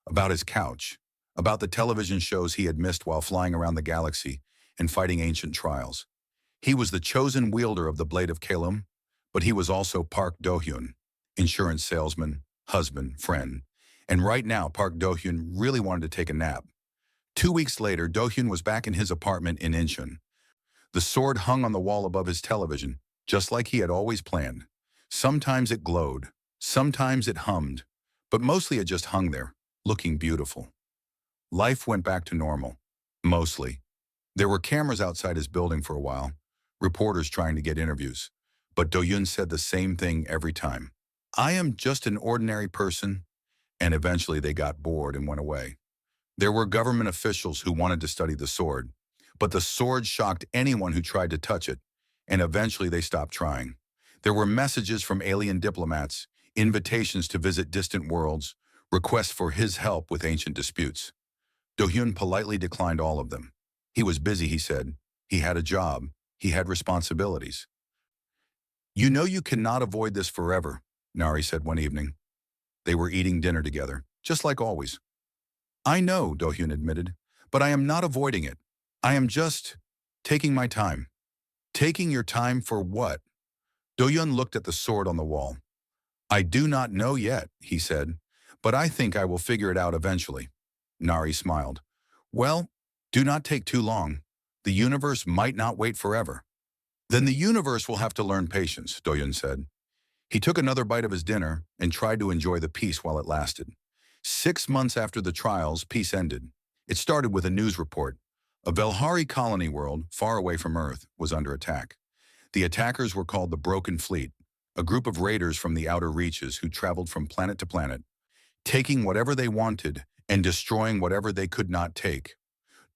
about his couch, about the television shows he had missed while flying around the galaxy and fighting ancient trials. He was the chosen wielder of the Blade of Kalum, but he was also Park Do-hyun, insurance salesman, husband, friend. And right now, Park Do-hyun really wanted to take a nap. 2 weeks later, Do-hyun was back in his apartment in Incheon. The sword hung on the wall above his television, just like he had always planned. Sometimes it glowed, sometimes it hummed, but mostly it just hung there, looking beautiful. Life went back to normal, mostly. There were cameras outside his building for a while, reporters trying to get interviews, but Do-hyun said the same thing every time. I am just an ordinary person, and eventually they got bored and went away. There were government officials who wanted to study the sword, but the sword shocked anyone who tried to touch it, and eventually they stopped trying. There were messages from alien diplomats, invitations to visit distant worlds, requests for his help with ancient disputes. Do-hyun politely declined all of them. He was busy, he said. He had a job. He had responsibilities. You know you cannot avoid this forever, Nari said one evening. They were eating dinner together, just like always. I know, Do-hyun admitted, but I am not avoiding it. I am just taking my time. Taking your time for what? Do-hyun looked at the sword on the wall. I do not know yet, he said, but I think I will figure it out eventually. Nari smiled. Well, do not take too long. The universe might not wait forever. Then the universe will have to learn patience, Do-hyun said. He took another bite of his dinner and tried to enjoy the peace while it lasted. 6 months after the trials, peace ended. It started with a news report. A Velhari colony world, far away from Earth, was under attack. The attackers were called the Broken Fleet, a group of raiders from the outer reaches who traveled from planet to planet, taking whatever they wanted and destroying whatever they could not take.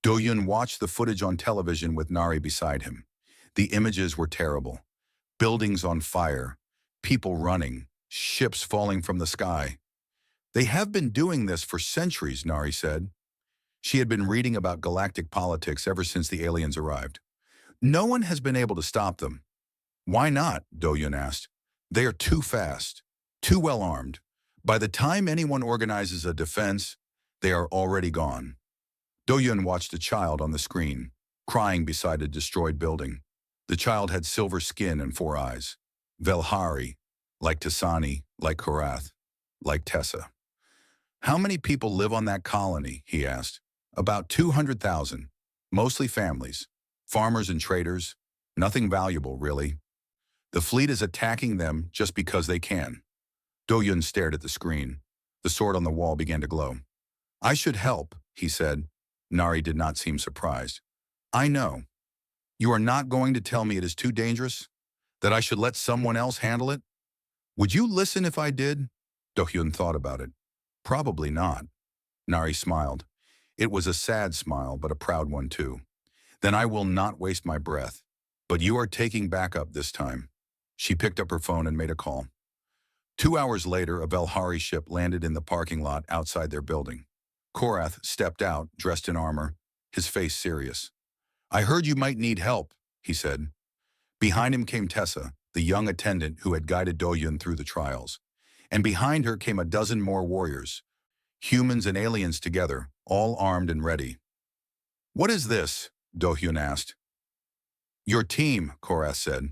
Do-hyun watched the footage on television with Nari beside him. The images were terrible. Buildings on fire, people running, ships falling from the sky. They have been doing this for centuries, Nari said. She had been reading about galactic politics ever since the aliens arrived. No one has been able to stop them. Why not? Do-hyun asked. They are too fast, too well armed. By the time anyone organizes a defense, they are already gone. Do-hyun watched a child on the screen, crying beside a destroyed building. The child had silver skin and 4 eyes. Velhari, like Tasani, like Korath, like Tessa. How many people live on that colony? He asked. About 200,000, mostly families, farmers and traders, nothing valuable, really. The fleet is attacking them just because they can. Do-hyun stared at the screen. The sword on the wall began to glow. I should help, he said. Nari did not seem surprised. I know. You are not going to tell me it is too dangerous? That I should let someone else handle it? Would you listen if I did? Do-hyun thought about it. Probably not. Nari smiled. It was a sad smile, but a proud one too. Then I will not waste my breath. But you are taking backup this time. She picked up her phone and made a call. 2 hours later, a Velhari ship landed in the parking lot outside their building. Korath stepped out, dressed in armor, his face serious. I heard you might need help, he said. Behind him came Tessa, the young attendant who had guided Do-hyun through the trials. And behind her came a dozen more warriors, humans and aliens together, all armed and ready. What is this? Do-hyun asked. Your team, Korath said.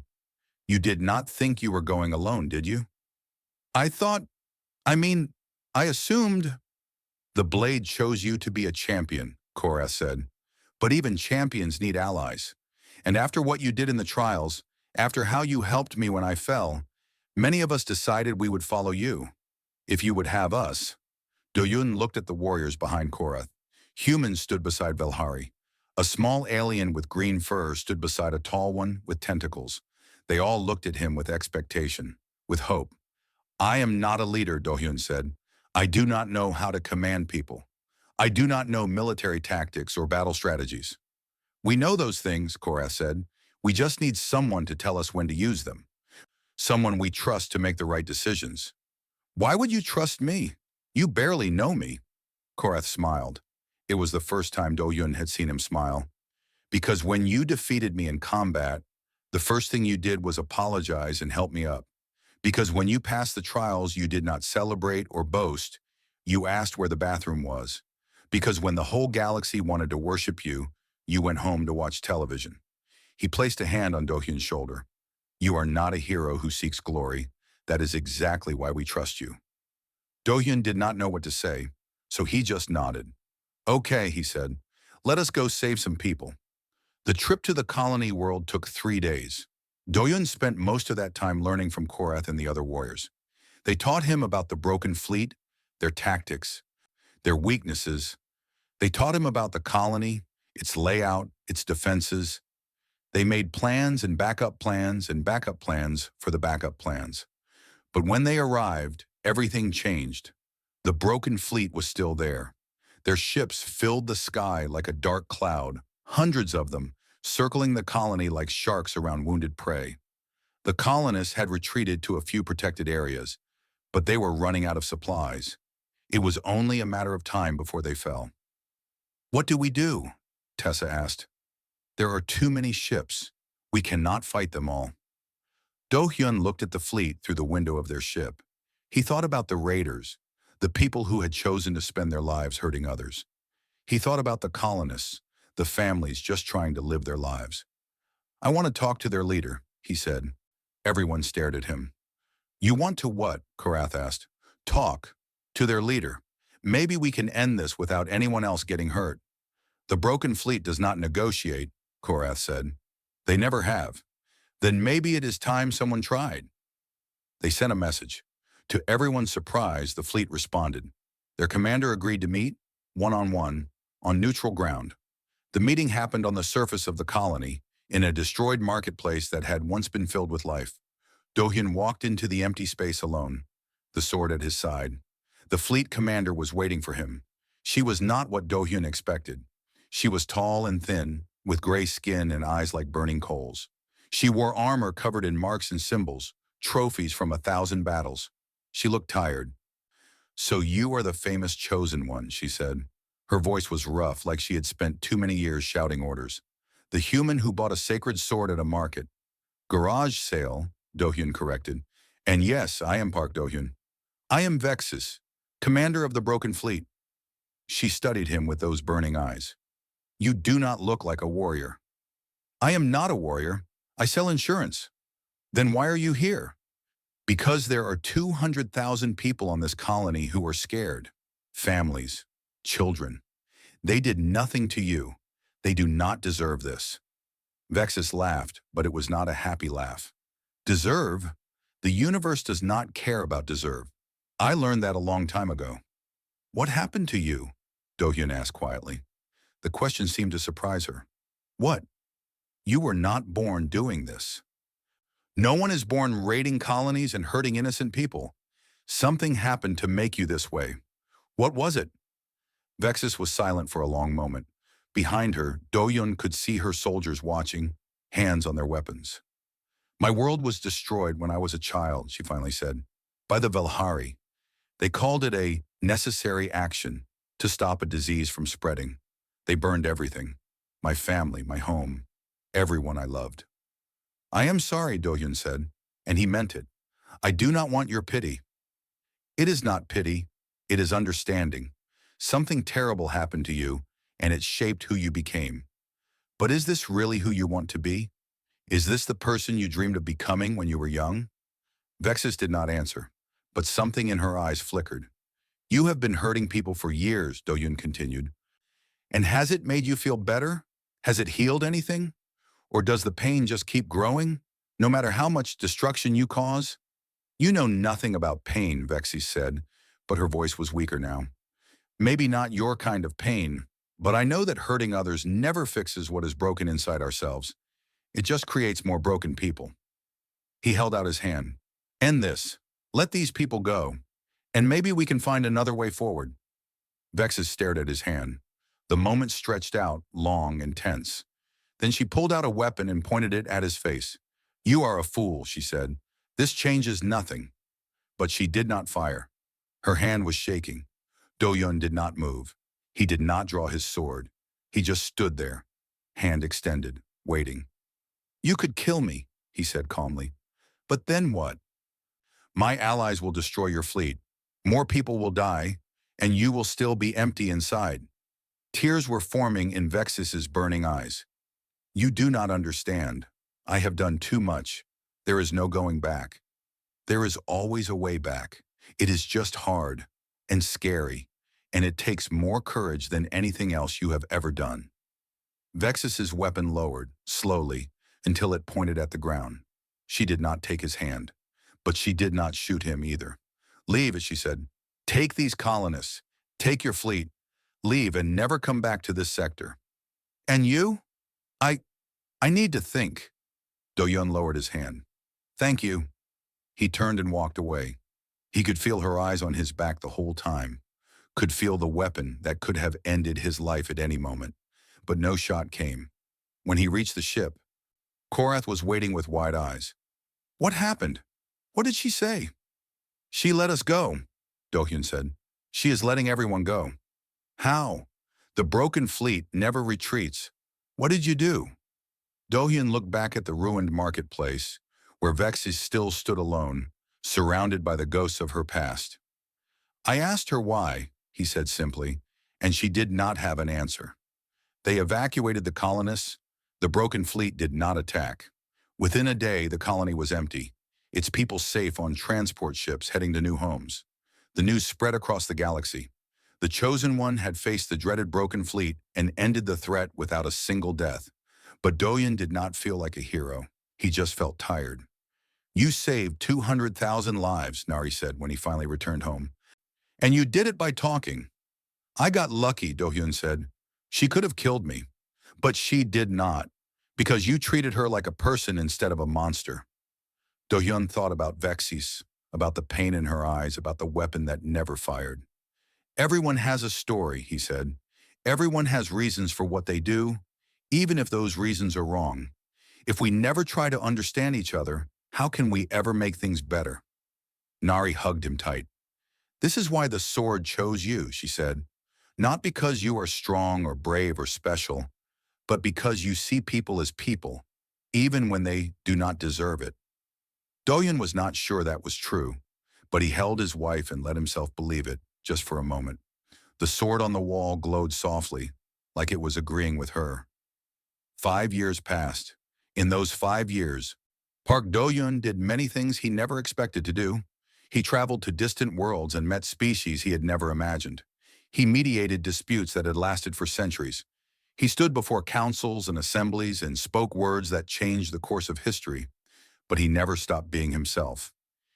You did not think you were going alone, did you? I assumed. The Blade chose you to be a champion, Korath said. But even champions need allies. And after what you did in the trials, after how you helped me when I fell, many of us decided we would follow you, if you would have us. Do-yun looked at the warriors behind Korath. Humans stood beside Velhari. A small alien with green fur stood beside a tall one with tentacles. They all looked at him with expectation, with hope. I am not a leader, Do-hyun said. I do not know how to command people. I do not know military tactics or battle strategies. We know those things, Korath said. We just need someone to tell us when to use them. Someone we trust to make the right decisions. Why would you trust me? You barely know me. Korath smiled. It was the first time Do-hyun had seen him smile. Because when you defeated me in combat, the first thing you did was apologize and help me up. Because when you passed the trials, you did not celebrate or boast. You asked where the bathroom was. Because when the whole galaxy wanted to worship you, you went home to watch television. He placed a hand on Do-hyun's shoulder. You are not a hero who seeks glory. That is exactly why we trust you. Do-hyun did not know what to say, so he just nodded. Okay, he said. Let us go save some people. The trip to the colony world took 3 days. Do-hyun spent most of that time learning from Korath and the other warriors. They taught him about the broken fleet, their tactics, their weaknesses. They taught him about the colony, its layout, its defenses. They made plans and backup plans for the backup plans. But when they arrived, everything changed. The broken fleet was still there. Their ships filled the sky like a dark cloud, hundreds of them, circling the colony like sharks around wounded prey. The colonists had retreated to a few protected areas, but they were running out of supplies. It was only a matter of time before they fell. What do we do? Tessa asked. There are too many ships. We cannot fight them all. Do-hyun looked at the fleet through the window of their ship. He thought about the raiders, the people who had chosen to spend their lives hurting others. He thought about the colonists, the families just trying to live their lives. I want to talk to their leader, he said. Everyone stared at him. You want to what? Korath asked. Talk. To their leader. Maybe we can end this without anyone else getting hurt. The broken fleet does not negotiate, Korath said. They never have. Then maybe it is time someone tried. They sent a message. To everyone's surprise, the fleet responded. Their commander agreed to meet, one-on-one, on neutral ground. The meeting happened on the surface of the colony, in a destroyed marketplace that had once been filled with life. Do-hyun walked into the empty space alone, the sword at his side. The fleet commander was waiting for him. She was not what Do-hyun expected. She was tall and thin, with gray skin and eyes like burning coals. She wore armor covered in marks and symbols, trophies from 1,000 battles. She looked tired. So you are the famous chosen one, she said. Her voice was rough, like she had spent too many years shouting orders. The human who bought a sacred sword at a market. Garage sale, Do-hyun corrected. And yes, I am Park Do-hyun. I am Vexus, commander of the broken fleet. She studied him with those burning eyes. You do not look like a warrior. I am not a warrior. I sell insurance. Then why are you here? Because there are 200,000 people on this colony who are scared. Families, children. They did nothing to you. They do not deserve this. Vexus laughed, but it was not a happy laugh. Deserve? The universe does not care about deserve. I learned that a long time ago. What happened to you? Do-hyun asked quietly. The question seemed to surprise her. What? You were not born doing this. No one is born raiding colonies and hurting innocent people. Something happened to make you this way. What was it? Vexus was silent for a long moment. Behind her, Do-hyun could see her soldiers watching, hands on their weapons. My world was destroyed when I was a child, she finally said, by the Velhari. They called it a necessary action to stop a disease from spreading. They burned everything. My family, my home, everyone I loved. I am sorry, Do-hyun said, and he meant it. I do not want your pity. It is not pity. It is understanding. Something terrible happened to you, and it shaped who you became. But is this really who you want to be? Is this the person you dreamed of becoming when you were young? Vexus did not answer, but something in her eyes flickered. You have been hurting people for years, Do-hyun continued. And has it made you feel better? Has it healed anything? Or does the pain just keep growing, no matter how much destruction you cause? You know nothing about pain, Vexus said, but her voice was weaker now. Maybe not your kind of pain, but I know that hurting others never fixes what is broken inside ourselves. It just creates more broken people. He held out his hand. End this. Let these people go, and maybe we can find another way forward. Vexus stared at his hand. The moment stretched out, long and tense. Then she pulled out a weapon and pointed it at his face. You are a fool, she said. This changes nothing. But she did not fire. Her hand was shaking. Do-yun did not move. He did not draw his sword. He just stood there, hand extended, waiting. You could kill me, he said calmly. But then what? My allies will destroy your fleet. More people will die, and you will still be empty inside. Tears were forming in Vexus's burning eyes. You do not understand. I have done too much. There is no going back. There is always a way back. It is just hard and scary, and it takes more courage than anything else you have ever done. Vexus's weapon lowered, slowly, until it pointed at the ground. She did not take his hand, but she did not shoot him either. Leave it, she said. Take these colonists. Take your fleet. Leave and never come back to this sector. And you? I need to think. Do-yun lowered his hand. Thank you. He turned and walked away. He could feel her eyes on his back the whole time, could feel the weapon that could have ended his life at any moment, but no shot came. When he reached the ship, Korath was waiting with wide eyes. What happened? What did she say? She let us go, Do-hyun said. She is letting everyone go. How? The broken fleet never retreats. What did you do? Do-hyun looked back at the ruined marketplace, where Vexus still stood alone, surrounded by the ghosts of her past. I asked her why, he said simply, and she did not have an answer. They evacuated the colonists. The broken fleet did not attack. Within a day, the colony was empty, its people safe on transport ships heading to new homes. The news spread across the galaxy. The Chosen One had faced the dreaded broken fleet and ended the threat without a single death. But Do-hyun did not feel like a hero. He just felt tired. You saved 200,000 lives, Nari said when he finally returned home. And you did it by talking. I got lucky, Do-hyun said. She could have killed me, but she did not, because you treated her like a person instead of a monster. Do-hyun thought about Vexus, about the pain in her eyes, about the weapon that never fired. Everyone has a story, he said. Everyone has reasons for what they do, even if those reasons are wrong. If we never try to understand each other, how can we ever make things better? Nari hugged him tight. This is why the sword chose you, she said. Not because you are strong or brave or special, but because you see people as people, even when they do not deserve it. Do-hyun was not sure that was true, but he held his wife and let himself believe it, just for a moment. The sword on the wall glowed softly, like it was agreeing with her. 5 years passed. In those 5 years, Park Do-hyun did many things he never expected to do. He traveled to distant worlds and met species he had never imagined. He mediated disputes that had lasted for centuries. He stood before councils and assemblies and spoke words that changed the course of history, but he never stopped being himself.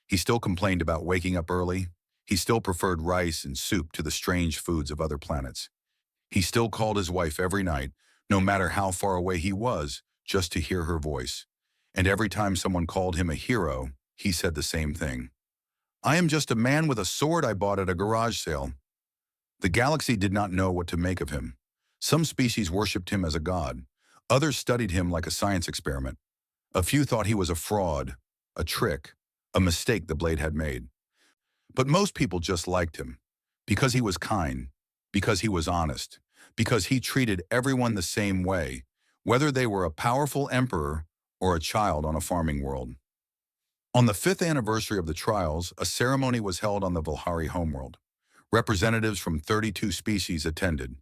He still complained about waking up early. He still preferred rice and soup to the strange foods of other planets. He still called his wife every night, no matter how far away he was, just to hear her voice. And every time someone called him a hero, he said the same thing. I am just a man with a sword I bought at a garage sale. The galaxy did not know what to make of him. Some species worshipped him as a god. Others studied him like a science experiment. A few thought he was a fraud, a trick, a mistake the blade had made. But most people just liked him, because he was kind, because he was honest, because he treated everyone the same way, whether they were a powerful emperor or a child on a farming world. On the 5th anniversary of the trials, a ceremony was held on the Vilhari homeworld. Representatives from 32 species attended.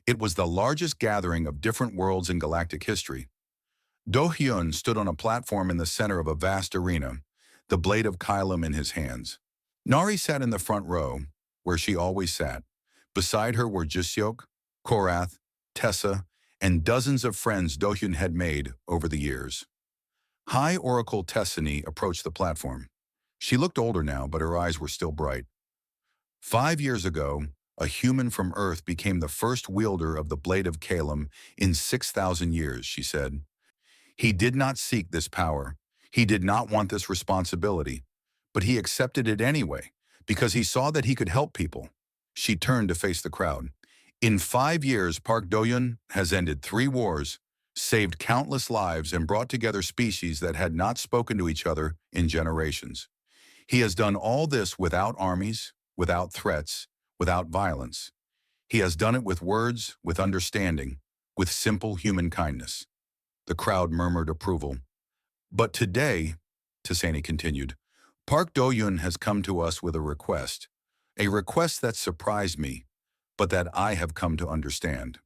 It was the largest gathering of different worlds in galactic history. Do-hyun stood on a platform in the center of a vast arena, the blade of Kylum in his hands. Nari sat in the front row, where she always sat. Beside her were Jiseok, Korath, Tessa, and dozens of friends Do-hyun had made over the years. High Oracle Tessani approached the platform. She looked older now, but her eyes were still bright. 5 years ago, A human from Earth became the first wielder of the Blade of Calum in 6,000 years, she said. He did not seek this power. He did not want this responsibility. But he accepted it anyway, because he saw that he could help people. She turned to face the crowd. In 5 years, Park Do-yun has ended 3 wars, saved countless lives, and brought together species that had not spoken to each other in generations. He has done all this without armies, without threats, without violence. He has done it with words, with understanding, with simple human kindness. The crowd murmured approval. But today, Tasani continued, Park Do-yun has come to us with a request that surprised me, but that I have come to understand.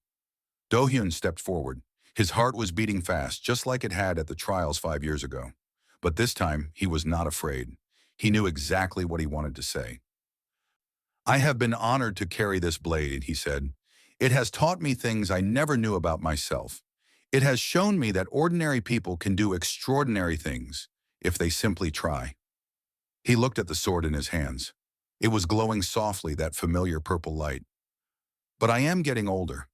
Do-hyun stepped forward. His heart was beating fast, just like it had at the trials 5 years ago. But this time, he was not afraid. He knew exactly what he wanted to say. I have been honored to carry this blade, he said. It has taught me things I never knew about myself. It has shown me that ordinary people can do extraordinary things if they simply try. He looked at the sword in his hands. It was glowing softly, that familiar purple light. But I am getting older.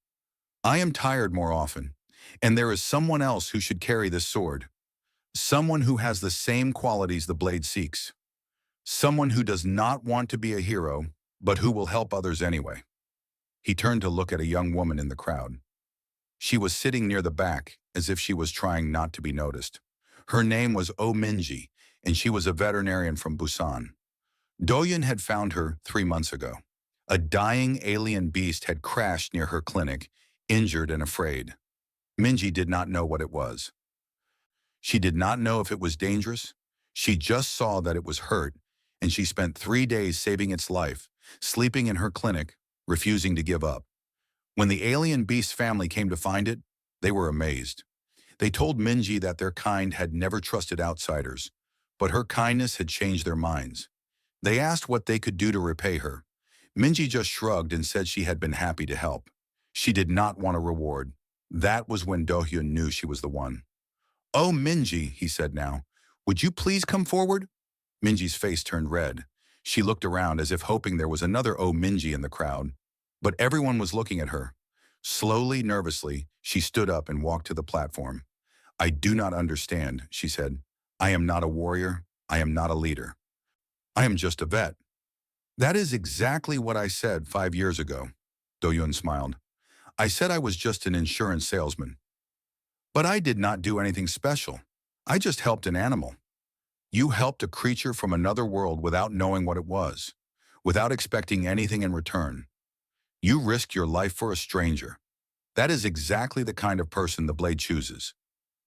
I am tired more often, and there is someone else who should carry this sword. Someone who has the same qualities the blade seeks. Someone who does not want to be a hero, but who will help others anyway. He turned to look at a young woman in the crowd. She was sitting near the back, as if she was trying not to be noticed. Her name was Oh Minji, and she was a veterinarian from Busan. Do-yun had found her 3 months ago. A dying alien beast had crashed near her clinic, injured and afraid. Minji did not know what it was. She did not know if it was dangerous. She just saw that it was hurt, and she spent 3 days saving its life, sleeping in her clinic, refusing to give up. When the alien beast's family came to find it, they were amazed. They told Minji that their kind had never trusted outsiders, but her kindness had changed their minds. They asked what they could do to repay her. Minji just shrugged and said she had been happy to help. She did not want a reward. That was when Do-hyun knew she was the one. Oh, Minji, he said now, would you please come forward? Minji's face turned red. She looked around as if hoping there was another Oh Minji in the crowd. But everyone was looking at her. Slowly, nervously, she stood up and walked to the platform. I do not understand, she said. I am not a warrior. I am not a leader. I am just a vet. That is exactly what I said 5 years ago. Do-yun smiled. I said I was just an insurance salesman. But I did not do anything special. I just helped an animal. You helped a creature from another world without knowing what it was, without expecting anything in return. You risked your life for a stranger. That is exactly the kind of person the blade chooses.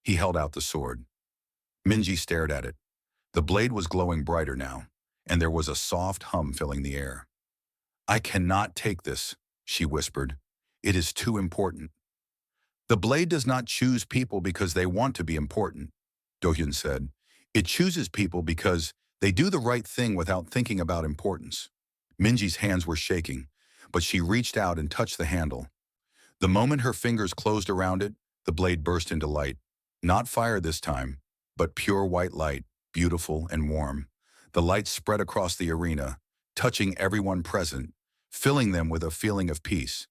He held out the sword. Minji stared at it. The blade was glowing brighter now, and there was a soft hum filling the air. I cannot take this, she whispered. It is too important. The blade does not choose people because they want to be important, Do-hyun said. It chooses people because they do the right thing without thinking about importance. Minji's hands were shaking, but she reached out and touched the handle. The moment her fingers closed around it, the blade burst into light. Not fire this time, but pure white light, beautiful and warm. The light spread across the arena, touching everyone present, filling them with a feeling of peace.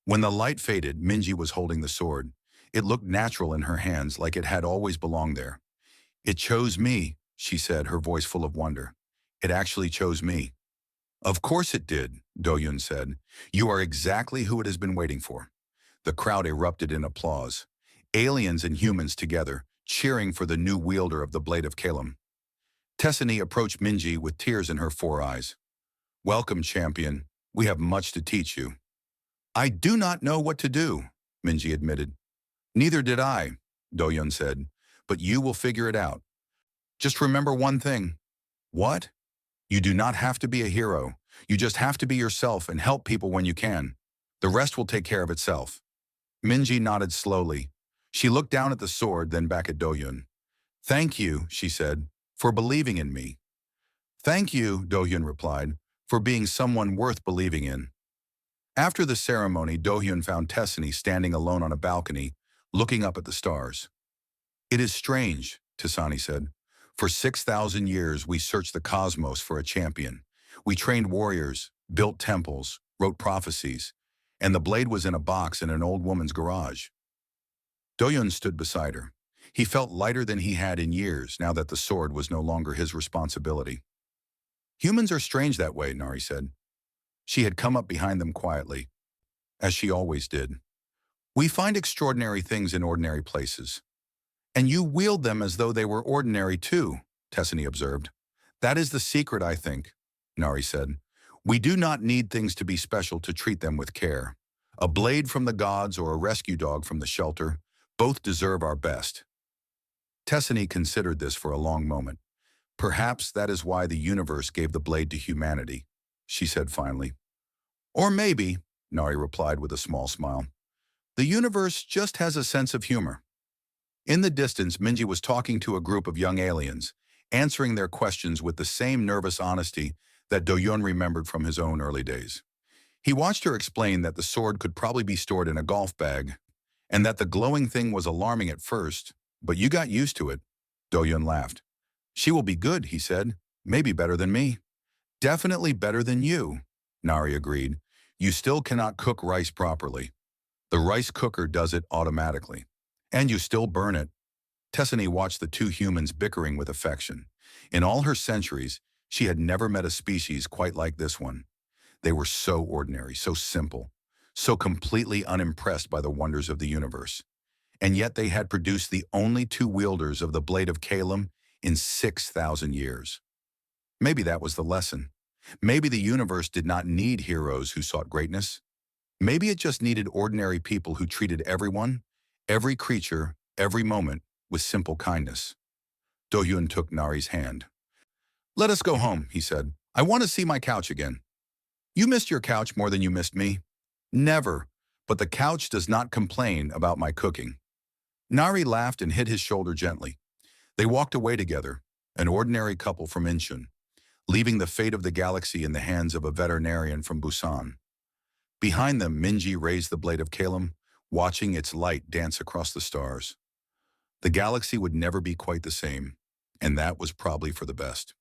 When the light faded, Minji was holding the sword. It looked natural in her hands, like it had always belonged there. It chose me, she said, her voice full of wonder. It actually chose me. Of course it did, Do-yun said. You are exactly who it has been waiting for. The crowd erupted in applause. Aliens and humans together, cheering for the new wielder of the Blade of Calum. Tessani approached Minji with tears in her 4 eyes. Welcome, champion. We have much to teach you. I do not know what to do, Minji admitted. Neither did I, Do-yun said, but you will figure it out. Just remember one thing. What? You do not have to be a hero. You just have to be yourself and help people when you can. The rest will take care of itself. Minji nodded slowly. She looked down at the sword, then back at Do-yun. Thank you, she said, for believing in me. Thank you, Do-hyun replied, for being someone worth believing in. After the ceremony, Do-hyun found Tessani standing alone on a balcony, looking up at the stars. It is strange, Tessani said. For 6,000 years, we searched the cosmos for a champion. We trained warriors, built temples, wrote prophecies, and the blade was in a box in an old woman's garage. Doyun stood beside her. He felt lighter than he had in years now that the sword was no longer his responsibility. Humans are strange that way, Nari said. She had come up behind them quietly, as she always did. We find extraordinary things in ordinary places. And you wield them as though they were ordinary too, Tessany observed. That is the secret, I think, Nari said. We do not need things to be special to treat them with care. A blade from the gods or a rescue dog from the shelter, both deserve our best. Tessany considered this for a long moment. Perhaps that is why the universe gave the blade to humanity, she said finally. Or maybe, Nari replied with a small smile, the universe just has a sense of humor. In the distance, Minji was talking to a group of young aliens, answering their questions with the same nervous honesty that Doyun remembered from his own early days. He watched her explain that the sword could probably be stored in a golf bag, and that the glowing thing was alarming at first, but you got used to it. Doyun laughed. She will be good, he said. Maybe better than me. Definitely better than you, Nari agreed. You still cannot cook rice properly. The rice cooker does it automatically. And you still burn it. Tessany watched the two humans bickering with affection. In all her centuries, she had never met a species quite like this one. They were so ordinary, so simple, so completely unimpressed by the wonders of the universe. And yet they had produced the only two wielders of the Blade of Calum in 6,000 years. Maybe that was the lesson. Maybe the universe did not need heroes who sought greatness. Maybe it just needed ordinary people who treated everyone, every creature, every moment with simple kindness. Dohyun took Nari's hand. Let us go home, he said. I want to see my couch again. You missed your couch more than you missed me? Never, but the couch does not complain about my cooking. Nari laughed and hit his shoulder gently. They walked away together, an ordinary couple from Incheon, leaving the fate of the galaxy in the hands of a veterinarian from Busan. Behind them, Minji raised the Blade of Calum, watching its light dance across the stars. The galaxy would never be quite the same, and that was probably for the best.